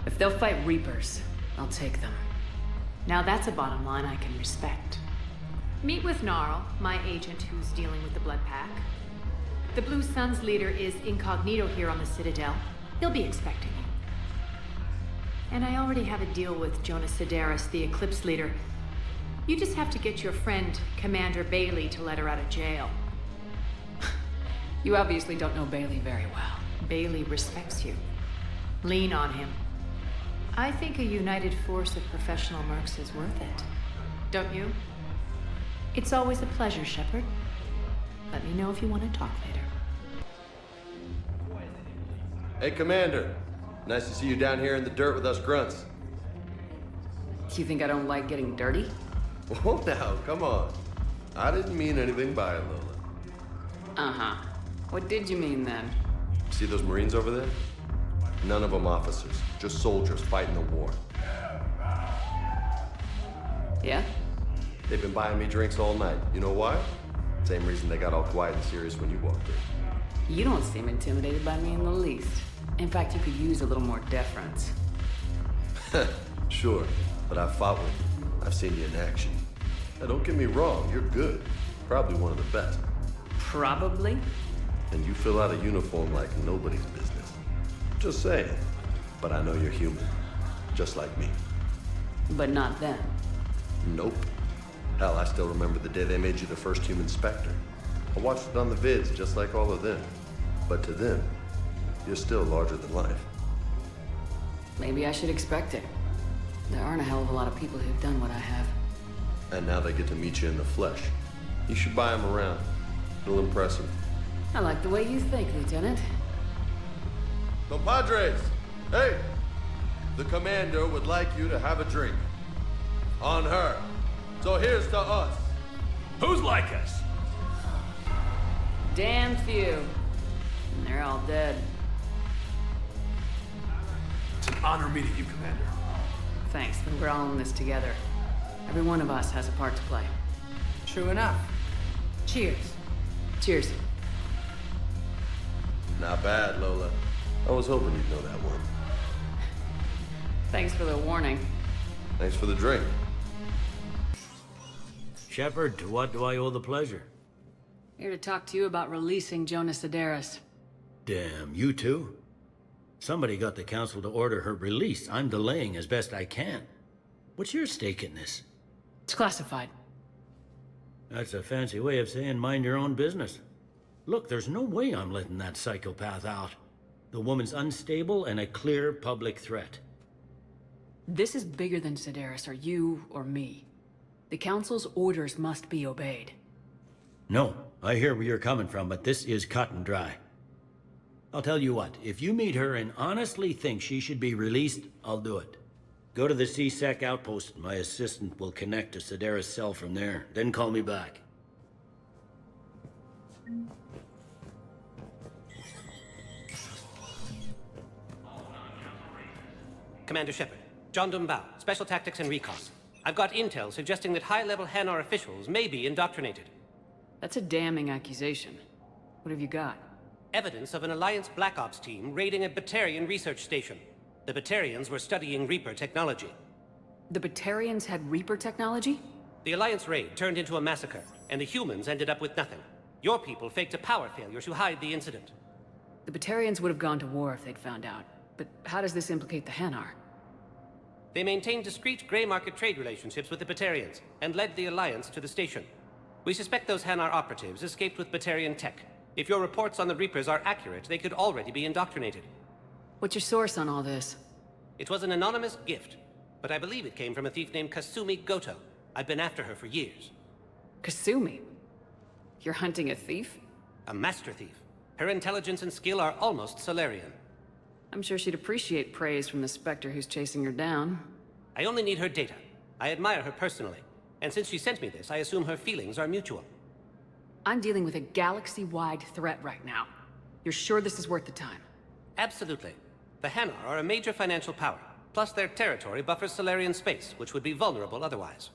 If they'll fight Reapers, I'll take them. Now that's a bottom line I can respect. Meet with Gnarl, my agent who's dealing with the Blood Pack. The Blue Suns leader is incognito here on the Citadel. He'll be expecting you. And I already have a deal with Jonas Sidaris, the Eclipse leader. You just have to get your friend, Commander Bailey, to let her out of jail. You obviously don't know Bailey very well. Bailey respects you. Lean on him. I think a united force of professional mercs is worth it. Don't you? It's always a pleasure, Shepard. Let me know if you want to talk later. Hey, Commander. Nice to see you down here in the dirt with us grunts. You think I don't like getting dirty? Oh, now, come on. I didn't mean anything by it, Lola. Uh-huh. What did you mean, then? See those Marines over there? None of them officers, just soldiers fighting the war. Yeah? They've been buying me drinks all night. You know why? Same reason they got all quiet and serious when you walked in. You don't seem intimidated by me in the least. In fact, you could use a little more deference. Sure, but I've fought with you. I've seen you in action. Now, don't get me wrong, you're good. Probably one of the best. Probably? And you fill out a uniform like nobody's business. Just saying. But I know you're human. Just like me. But not them. Nope. Hell, I still remember the day they made you the first human Spectre. I watched it on the vids, just like all of them. But to them, you're still larger than life. Maybe I should expect it. There aren't a hell of a lot of people who've done what I have. And now they get to meet you in the flesh. You should buy them around. It'll impress them. I like the way you think, Lieutenant. Compadres! Hey! The commander would like you to have a drink. On her. So here's to us. Who's like us? Damn few. And they're all dead. It's an honor meeting you, Commander. Thanks, but we're all in this together. Every one of us has a part to play. True enough. Cheers. Cheers. Not bad, Lola. I was hoping you'd know that one. Thanks for the warning. Thanks for the drink. Shepard, to what do I owe the pleasure? Here to talk to you about releasing Jonas Sidaris. Damn, you too? Somebody got the council to order her release. I'm delaying as best I can. What's your stake in this? It's classified. That's a fancy way of saying mind your own business. Look, there's no way I'm letting that psychopath out. The woman's unstable and a clear public threat. This is bigger than Sidaris or you or me. The council's orders must be obeyed. No, I hear where you're coming from, but this is cut and dry. I'll tell you what, if you meet her and honestly think she should be released, I'll do it. Go to the C-Sec outpost. My assistant will connect to Sidaris' cell from there. Then call me back. Commander Shepard, John Dumbao, Special Tactics and Recon. I've got intel suggesting that high-level Hanar officials may be indoctrinated. That's a damning accusation. What have you got? Evidence of an Alliance Black Ops team raiding a Batarian research station. The Batarians were studying Reaper technology. The Batarians had Reaper technology? The Alliance raid turned into a massacre, and the humans ended up with nothing. Your people faked a power failure to hide the incident. The Batarians would have gone to war if they'd found out. But how does this implicate the Hanar? They maintained discreet gray market trade relationships with the Batarians, and led the Alliance to the station. We suspect those Hanar operatives escaped with Batarian tech. If your reports on the Reapers are accurate, they could already be indoctrinated. What's your source on all this? It was an anonymous gift, but I believe it came from a thief named Kasumi Goto. I've been after her for years. Kasumi? You're hunting a thief? A master thief. Her intelligence and skill are almost Solarian. I'm sure she'd appreciate praise from the Spectre who's chasing her down. I only need her data. I admire her personally. And since she sent me this, I assume her feelings are mutual. I'm dealing with a galaxy-wide threat right now. You're sure this is worth the time? Absolutely. The Hanar are a major financial power, plus their territory buffers Solarian space, which would be vulnerable otherwise.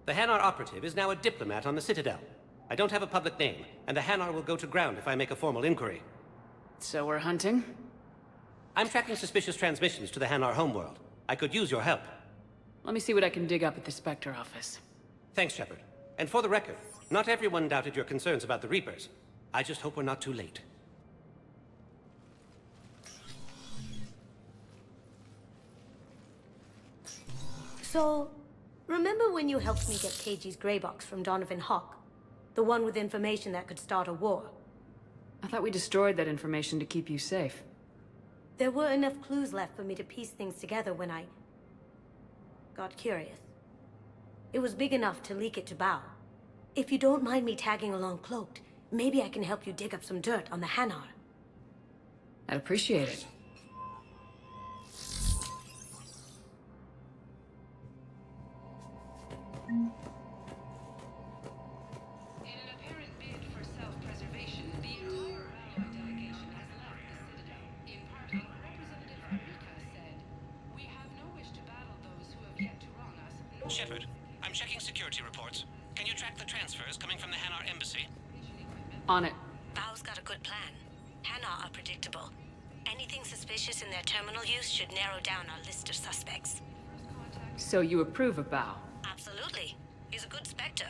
The Hanar operative is now a diplomat on the Citadel. I don't have a public name, and the Hanar will go to ground if I make a formal inquiry. So we're hunting? I'm tracking suspicious transmissions to the Hanar homeworld. I could use your help. Let me see what I can dig up at the Spectre office. Thanks, Shepard. And for the record, not everyone doubted your concerns about the Reapers. I just hope we're not too late. So, remember when you helped me get KG's grey box from Donovan Hawk? The one with information that could start a war? I thought we destroyed that information to keep you safe. There were enough clues left for me to piece things together when I got curious. It was big enough to leak it to Bao. If you don't mind me tagging along cloaked, maybe I can help you dig up some dirt on the Hanar. I'd appreciate it. Shepard, I'm checking security reports. Can you track the transfers coming from the Hanar embassy? On it. Bao's got a good plan. Hanar are predictable. Anything suspicious in their terminal use should narrow down our list of suspects. So you approve of Bao? Absolutely. He's a good Spectre.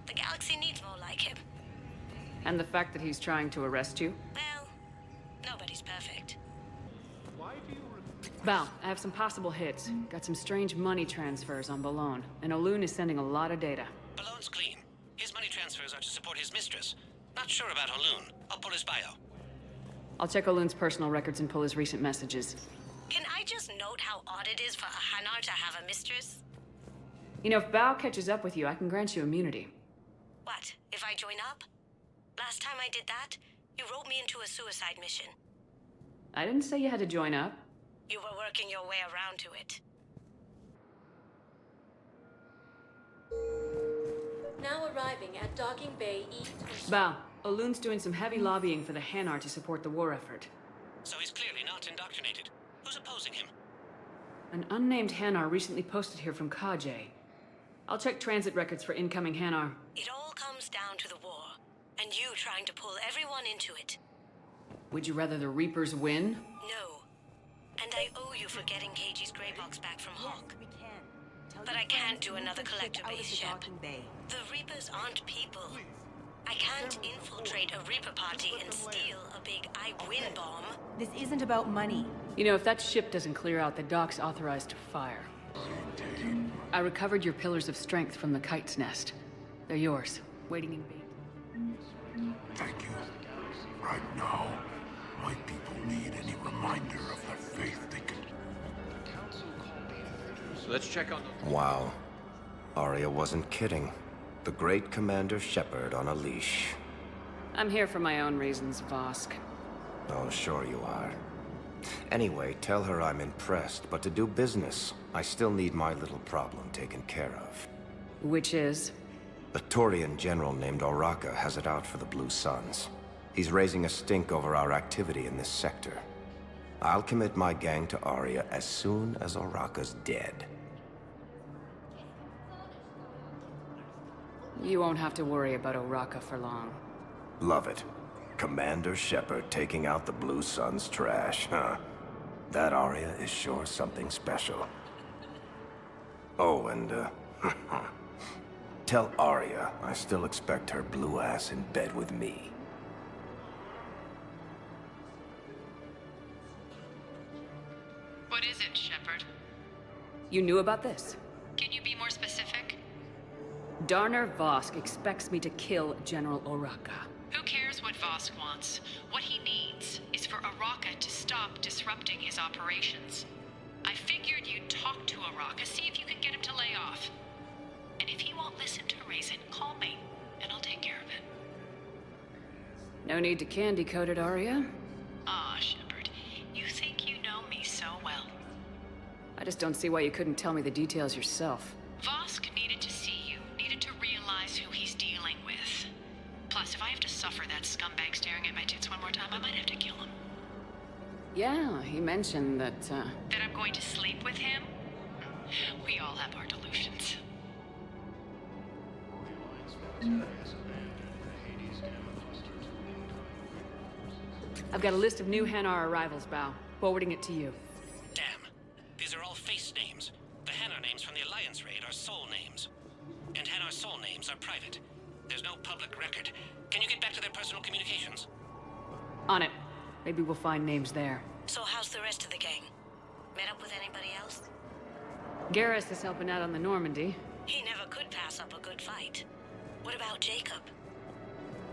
The galaxy needs more like him. And the fact that he's trying to arrest you? Well, nobody's perfect. Bao, I have some possible hits. Got some strange money transfers on Balone, and Olun is sending a lot of data. Balone's clean. His money transfers are to support his mistress. Not sure about Olun. I'll pull his bio. I'll check Olun's personal records and pull his recent messages. Can I just note how odd it is for a Hanar to have a mistress? You know, if Bao catches up with you, I can grant you immunity. What, if I join up? Last time I did that, you wrote me into a suicide mission. I didn't say you had to join up. You were working your way around to it. Now arriving at Docking Bay E03. Bao, Olun's doing some heavy lobbying for the Hanar to support the war effort. So he's clearly not indoctrinated. Who's opposing him? An unnamed Hanar recently posted here from Kajay. I'll check transit records for incoming Hanar. It all comes down to the war, and you trying to pull everyone into it. Would you rather the Reapers win? No. And I owe you for getting KG's grey box back from Hawk. But I can't do another collector base, Shep. The Reapers aren't people. I can't infiltrate a Reaper party and steal a big I win bomb. This isn't about money. You know, if that ship doesn't clear out, the dock's authorized to fire. I recovered your pillars of strength from the kite's nest. They're yours, waiting in bait. Thank you. Right now, my people need any reminder of the faith they can... So let's check on the... Wow. Arya wasn't kidding. The great Commander Shepard on a leash. I'm here for my own reasons, Vosk. Oh, sure you are. Anyway, tell her I'm impressed, but to do business, I still need my little problem taken care of. Which is? A Turian general named Oraka has it out for the Blue Suns. He's raising a stink over our activity in this sector. I'll commit my gang to Arya as soon as Oraka's dead. You won't have to worry about Oraka for long. Love it. Commander Shepard taking out the Blue Suns trash, huh? That Arya is sure something special. Oh, and, tell Arya I still expect her blue ass in bed with me. You knew about this? Can you be more specific? Darner Vosk expects me to kill General Oraka. Who cares what Vosk wants? What he needs is for Araka to stop disrupting his operations. I figured you'd talk to Araka, see if you can get him to lay off. And if he won't listen to reason, call me, and I'll take care of it. No need to candy coat it, Arya. Ah, Shepard, you think you know me so well. I just don't see why you couldn't tell me the details yourself. Vosk needed to see you, needed to realize who he's dealing with. Plus, if I have to suffer that scumbag staring at my tits one more time, I might have to kill him. Yeah, he mentioned that, That I'm going to sleep with him? We all have our delusions. I've got a list of new Hanar arrivals, Bao. Forwarding it to you. Damn. These are all face names. The Hanar names from the Alliance raid are soul names. And Hanar soul names are private. There's no public record. Can you get back to their personal communications? On it. Maybe we'll find names there. So how's the rest of the gang? Met up with anybody else? Garus is helping out on the Normandy. He never could pass up a good fight. What about Jacob?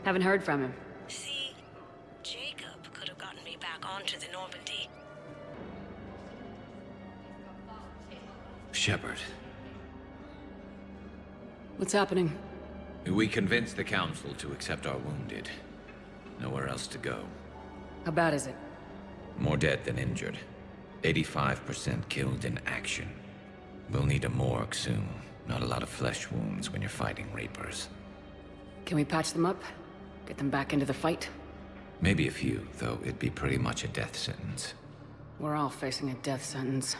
Haven't heard from him. See, Jacob could have gotten me back onto the Normandy. Shepard. What's happening? We convinced the Council to accept our wounded. Nowhere else to go. How bad is it? More dead than injured. 85% killed in action. We'll need a morgue soon. Not a lot of flesh wounds when you're fighting Reapers. Can we patch them up? Get them back into the fight? Maybe a few, though it'd be pretty much a death sentence. We're all facing a death sentence.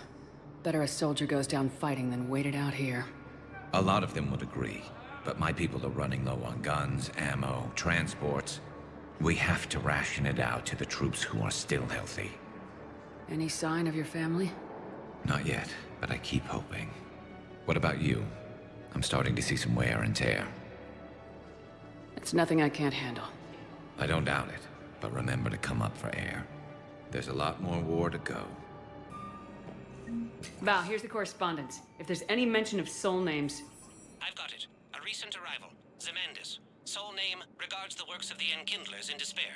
Better a soldier goes down fighting than wait it out here. A lot of them would agree, but my people are running low on guns, ammo, transports. We have to ration it out to the troops who are still healthy. Any sign of your family? Not yet, but I keep hoping. What about you? I'm starting to see some wear and tear. It's nothing I can't handle. I don't doubt it, but remember to come up for air. There's a lot more war to go. Val, here's the correspondence. If there's any mention of soul names... I've got it. A recent arrival. Zemandis. Soul name regards the works of the Enkindlers in despair.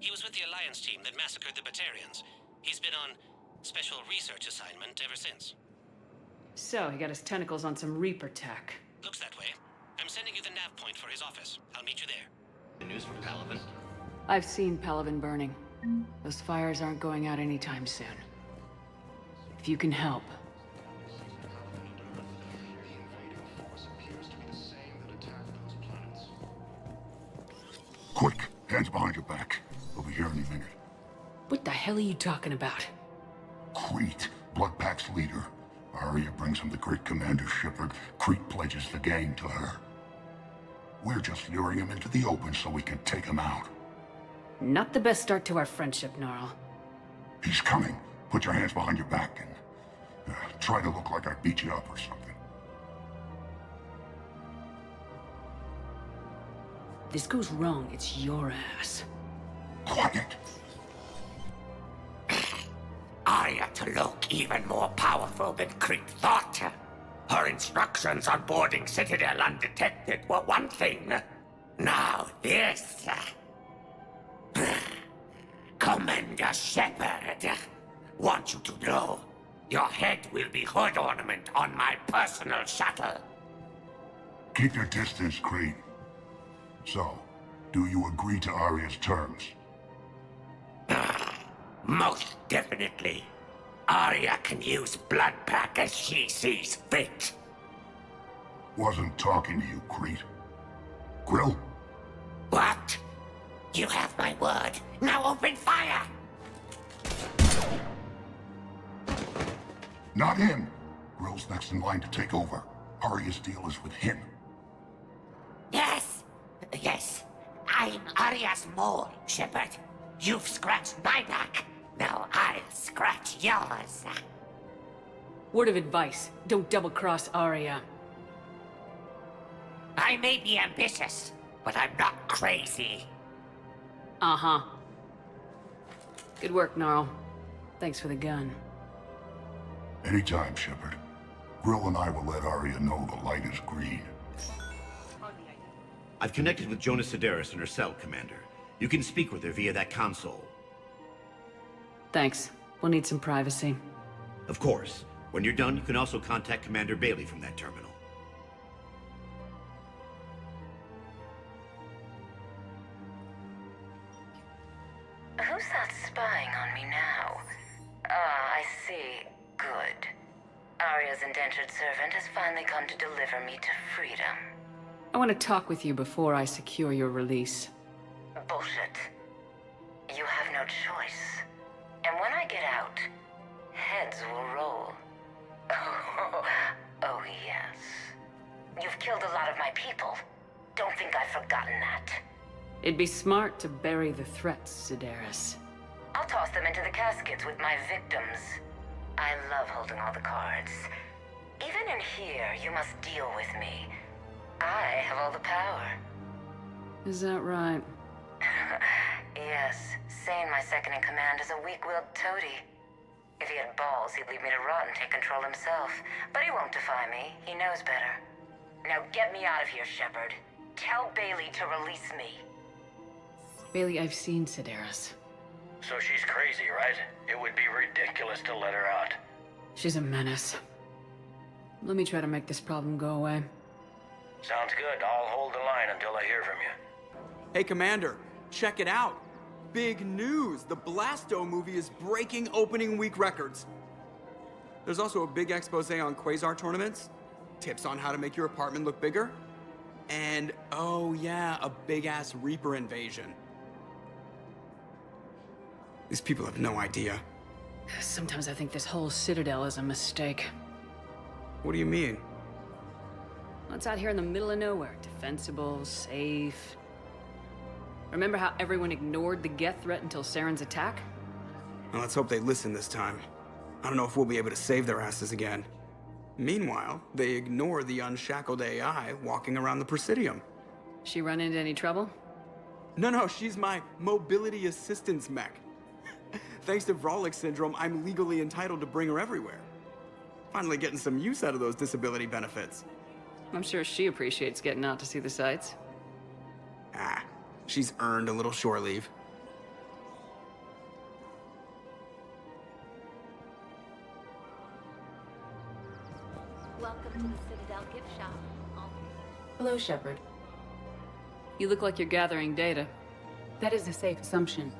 He was with the Alliance team that massacred the Batarians. He's been on special research assignment ever since. So, he got his tentacles on some Reaper tech. Looks that way. I'm sending you the nav point for his office. I'll meet you there. The news from Palaven? I've seen Palaven burning. Those fires aren't going out anytime soon. If you can help. Quick, hands behind your back. We'll be here any minute. What the hell are you talking about? Crete, Bloodpack's leader. Arya brings him the great Commander Shepard. Crete pledges the gang to her. We're just luring him into the open so we can take him out. Not the best start to our friendship, Gnarl. He's coming. Put your hands behind your back and try to look like I beat you up or something. If this goes wrong, it's your ass. Quiet. Arya to look even more powerful than Crete thought. Her instructions on boarding Citadel undetected were one thing. Now this. Commander Shepard, want you to know, your head will be hood ornament on my personal shuttle. Keep your distance, Crete. So, do you agree to Arya's terms? Most definitely. Arya can use Bloodpack as she sees fit. Wasn't talking to you, Crete. Grill? What? You have my word. Now open fire! Not him. Grill's next in line to take over. Arya's deal is with him. Yes. Yes. I'm Arya's mole, Shepard. You've scratched my back. Now I'll scratch yours. Word of advice, don't double-cross Arya. I may be ambitious, but I'm not crazy. Uh-huh. Good work, Gnarl. Thanks for the gun. Anytime, Shepard. Grill and I will let Arya know the light is green. I've connected with Jonas Sedaris in her cell, Commander. You can speak with her via that console. Thanks. We'll need some privacy. Of course. When you're done, you can also contact Commander Bailey from that terminal. Who's that spying on me now? Ah, I see. Good. Arya's indentured servant has finally come to deliver me to freedom. I want to talk with you before I secure your release. Bullshit. You have no choice. And when I get out, heads will roll. Oh, yes. You've killed a lot of my people. Don't think I've forgotten that. It'd be smart to bury the threats, Sedaris. I'll toss them into the caskets with my victims. I love holding all the cards. Even in here, you must deal with me. I have all the power. Is that right? Yes, Sane, my second-in-command, is a weak-willed toady. If he had balls, he'd leave me to rot and take control himself. But he won't defy me. He knows better. Now get me out of here, Shepard. Tell Bailey to release me. Bailey, I've seen Sedaris. So she's crazy, right? It would be ridiculous to let her out. She's a menace. Let me try to make this problem go away. Sounds good. I'll hold the line until I hear from you. Hey, Commander, check it out. Big news! The Blasto movie is breaking opening week records. There's also a big expose on Quasar tournaments, tips on how to make your apartment look bigger, and, oh yeah, a big-ass Reaper invasion. These people have no idea. Sometimes I think this whole Citadel is a mistake. What do you mean? Well, it's out here in the middle of nowhere. Defensible, safe. Remember how everyone ignored the Geth threat until Saren's attack? Well, let's hope they listen this time. I don't know if we'll be able to save their asses again. Meanwhile, they ignore the unshackled AI walking around the Presidium. She run into any trouble? No, she's my mobility assistance mech. Thanks to Vrolic syndrome, I'm legally entitled to bring her everywhere. Finally getting some use out of those disability benefits. I'm sure she appreciates getting out to see the sights. Ah, she's earned a little shore leave. Welcome to the Citadel gift shop. Hello, Shepard. You look like you're gathering data. That is a safe assumption.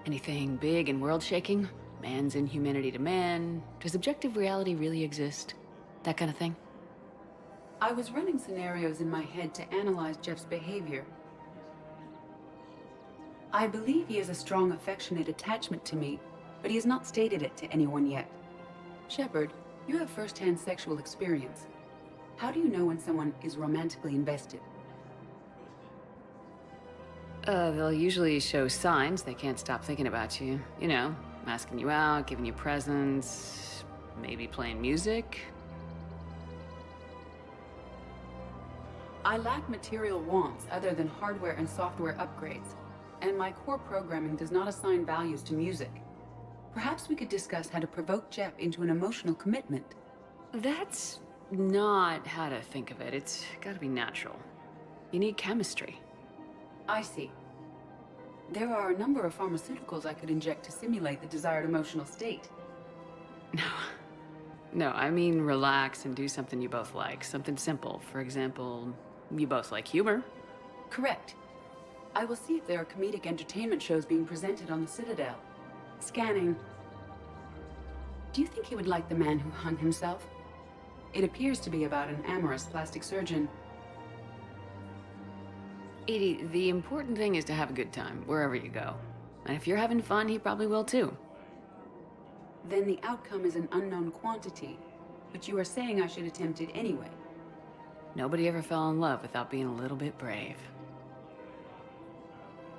Anything big and world-shaking? Man's inhumanity to man? Does objective reality really exist? That kind of thing? I was running scenarios in my head to analyze Jeff's behavior. I believe he has a strong affectionate attachment to me, but he has not stated it to anyone yet. Shepard, you have first-hand sexual experience. How do you know when someone is romantically invested? They'll usually show signs they can't stop thinking about you. You know, asking you out, giving you presents, maybe playing music. I lack material wants other than hardware and software upgrades, and my core programming does not assign values to music. Perhaps we could discuss how to provoke Jeff into an emotional commitment. That's not how to think of it. It's gotta be natural. You need chemistry. I see. There are a number of pharmaceuticals I could inject to simulate the desired emotional state. No, I mean relax and do something you both like. Something simple. For example, you both like humor. Correct. I will see if there are comedic entertainment shows being presented on the Citadel. Scanning. Do you think he would like The Man Who Hung Himself? It appears to be about an amorous plastic surgeon. Edie, the important thing is to have a good time, wherever you go. And if you're having fun, he probably will too. Then the outcome is an unknown quantity, but you are saying I should attempt it anyway. Nobody ever fell in love without being a little bit brave.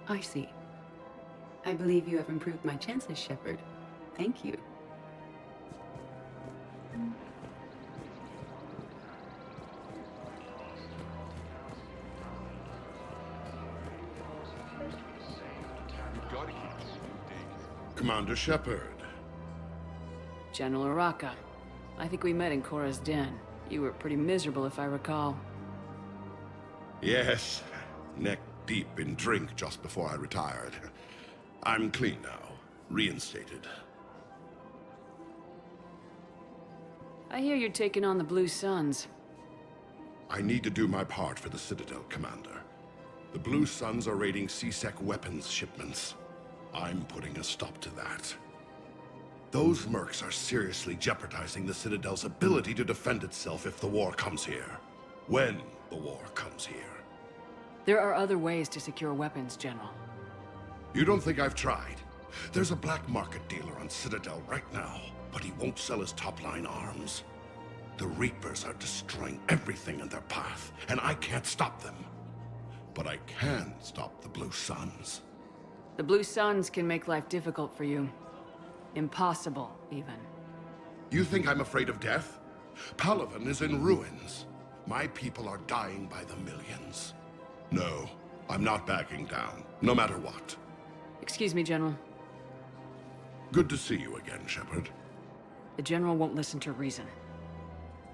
I see. I believe you have improved my chances, Shepard. Thank you. Commander Shepard. General Araka. I think we met in Cora's den. You were pretty miserable, if I recall. Yes, neck deep in drink just before I retired. I'm clean now, reinstated. I hear you're taking on the Blue Suns. I need to do my part for the Citadel, Commander. The Blue Suns are raiding C-Sec weapons shipments. I'm putting a stop to that. Those mercs are seriously jeopardizing the Citadel's ability to defend itself if the war comes here. When the war comes here. There are other ways to secure weapons, General. You don't think I've tried? There's a black market dealer on Citadel right now, but he won't sell his top-line arms. The Reapers are destroying everything in their path, and I can't stop them. But I can stop the Blue Suns. The Blue Suns can make life difficult for you. Impossible, even. You think I'm afraid of death? Palaven is in ruins. My people are dying by the millions. No, I'm not backing down, no matter what. Excuse me, General. Good to see you again, Shepard. The General won't listen to reason.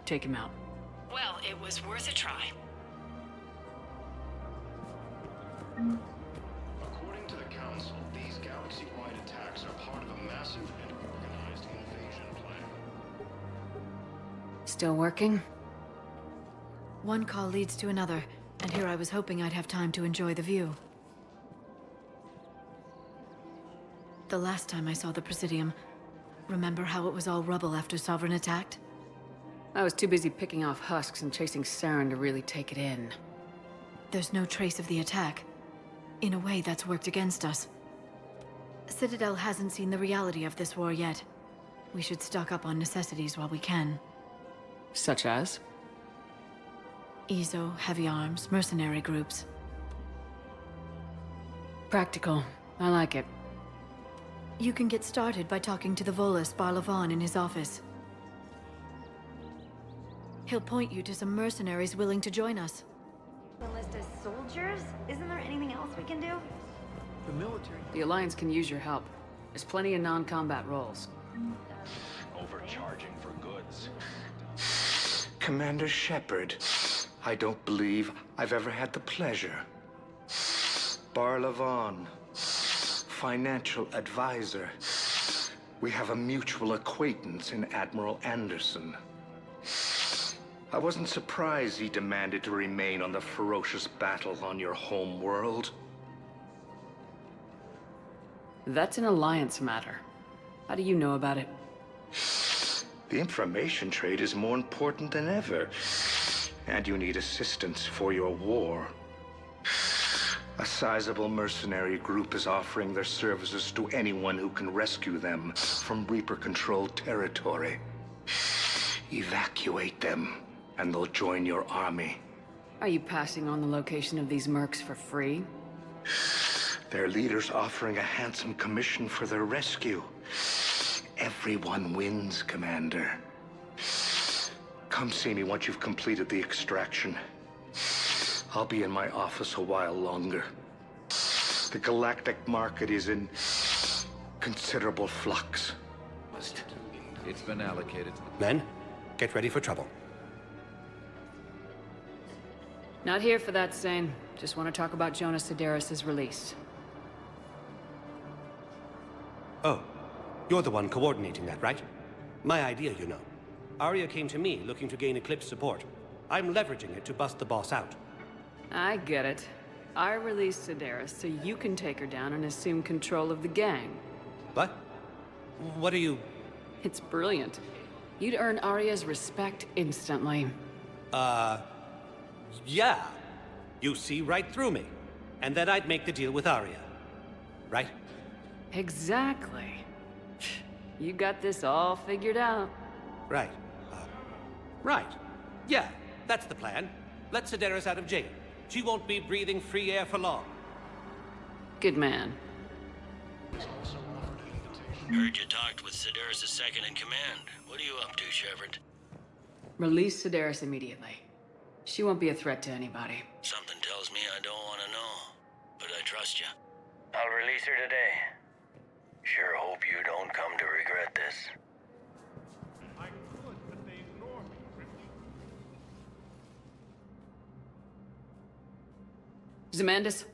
Take him out. Well, it was worth a try. According to the Council, these galaxy-wide attacks are part of a massive and organized invasion plan. Still working? One call leads to another, and here I was hoping I'd have time to enjoy the view. The last time I saw the Presidium, remember how it was all rubble after Sovereign attacked? I was too busy picking off husks and chasing Saren to really take it in. There's no trace of the attack. In a way, that's worked against us. Citadel hasn't seen the reality of this war yet. We should stock up on necessities while we can. Such as? EZO, heavy arms, mercenary groups. Practical. I like it. You can get started by talking to the Volus Palaven in his office. He'll point you to some mercenaries willing to join us. The list of soldiers? Isn't there anything else we can do? The military. The Alliance can use your help. There's plenty of non-combat roles. Overcharging for goods. Commander Shepard, I don't believe I've ever had the pleasure. Palaven, financial advisor. We have a mutual acquaintance in Admiral Anderson. I wasn't surprised he demanded to remain on the ferocious battle on your home world. That's an Alliance matter. How do you know about it? The information trade is more important than ever. And you need assistance for your war. A sizable mercenary group is offering their services to anyone who can rescue them from Reaper-controlled territory. Evacuate them, and they'll join your army. Are you passing on the location of these mercs for free? Their leader's offering a handsome commission for their rescue. Everyone wins, Commander. Come see me once you've completed the extraction. I'll be in my office a while longer. The galactic market is in considerable flux. It's been allocated. Men, get ready for trouble. Not here for that, Sane. Just want to talk about Jonas Sedaris' release. Oh, you're the one coordinating that, right? My idea, you know. Arya came to me looking to gain Eclipse support. I'm leveraging it to bust the boss out. I get it. I released Sedaris so you can take her down and assume control of the gang. What? What are you... It's brilliant. You'd earn Arya's respect instantly. Yeah. You see right through me. And then I'd make the deal with Arya. Right? Exactly. You got this all figured out. Right. Right. Yeah, that's the plan. Let Sedaris out of jail. She won't be breathing free air for long. Good man. Heard you talked with Sedaris' second-in-command. What are you up to, Shepard? Release Sedaris immediately. She won't be a threat to anybody. Something tells me I don't want to know, but I trust you. I'll release her today. Sure hope you don't come to regret this. Zemandis?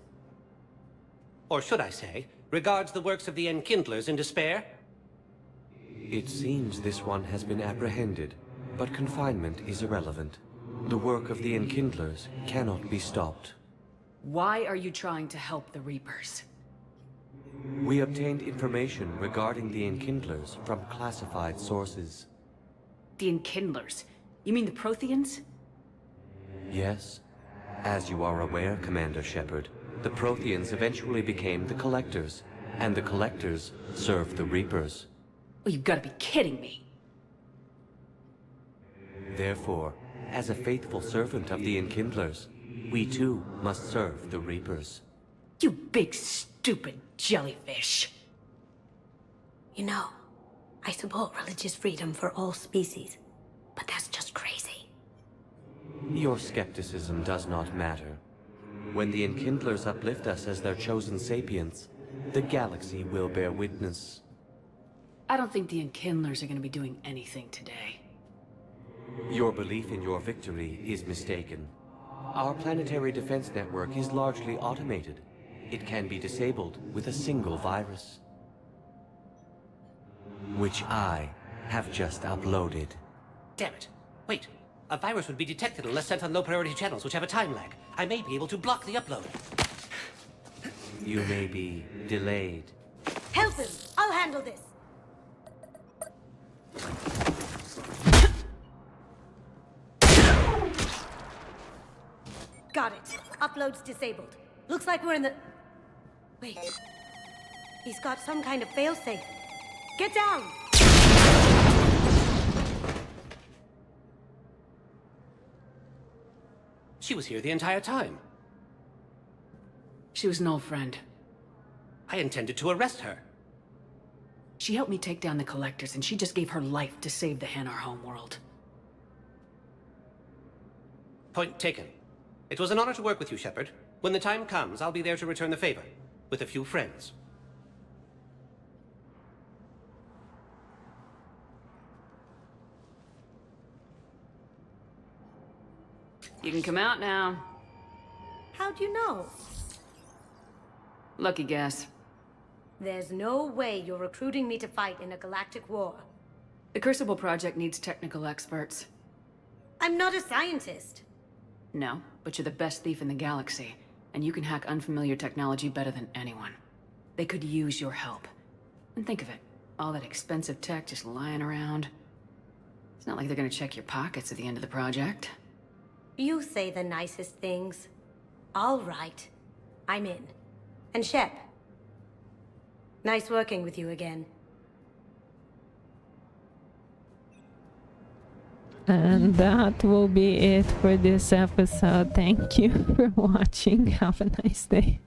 Or should I say, regards the works of the Enkindlers in despair? It seems this one has been apprehended, but confinement is irrelevant. The work of the Enkindlers cannot be stopped. Why are you trying to help the Reapers? We obtained information regarding the Enkindlers from classified sources. The Enkindlers? You mean the Protheans? Yes. As you are aware, Commander Shepard, the Protheans eventually became the Collectors, and the Collectors served the Reapers. Well, you've got to be kidding me. Therefore, as a faithful servant of the Enkindlers, we too must serve the Reapers. You big stupid jellyfish. You know, I support religious freedom for all species, but that's just crazy. Your skepticism does not matter. When the Enkindlers uplift us as their chosen sapients, the galaxy will bear witness. I don't think the Enkindlers are going to be doing anything today. Your belief in your victory is mistaken. Our planetary defense network is largely automated. It can be disabled with a single virus, which I have just uploaded. Damn it. Wait. A virus would be detected unless sent on low-priority channels, which have a time lag. I may be able to block the upload. You may be delayed. Help him! I'll handle this! Got it. Upload's disabled. Looks like we're in the... Wait. He's got some kind of failsafe. Get down! She was here the entire time. She was an old friend. I intended to arrest her. She helped me take down the Collectors, and she just gave her life to save the Hanar homeworld. Point taken. It was an honor to work with you, Shepard. When the time comes, I'll be there to return the favor. With a few friends. You can come out now. How'd you know? Lucky guess. There's no way you're recruiting me to fight in a galactic war. The Crucible Project needs technical experts. I'm not a scientist. No, but you're the best thief in the galaxy, and you can hack unfamiliar technology better than anyone. They could use your help. And think of it, all that expensive tech just lying around. It's not like they're gonna check your pockets at the end of the project. You say the nicest things. All right. I'm in. And Shep. Nice working with you again. And that will be it for this episode. Thank you for watching. Have a nice day.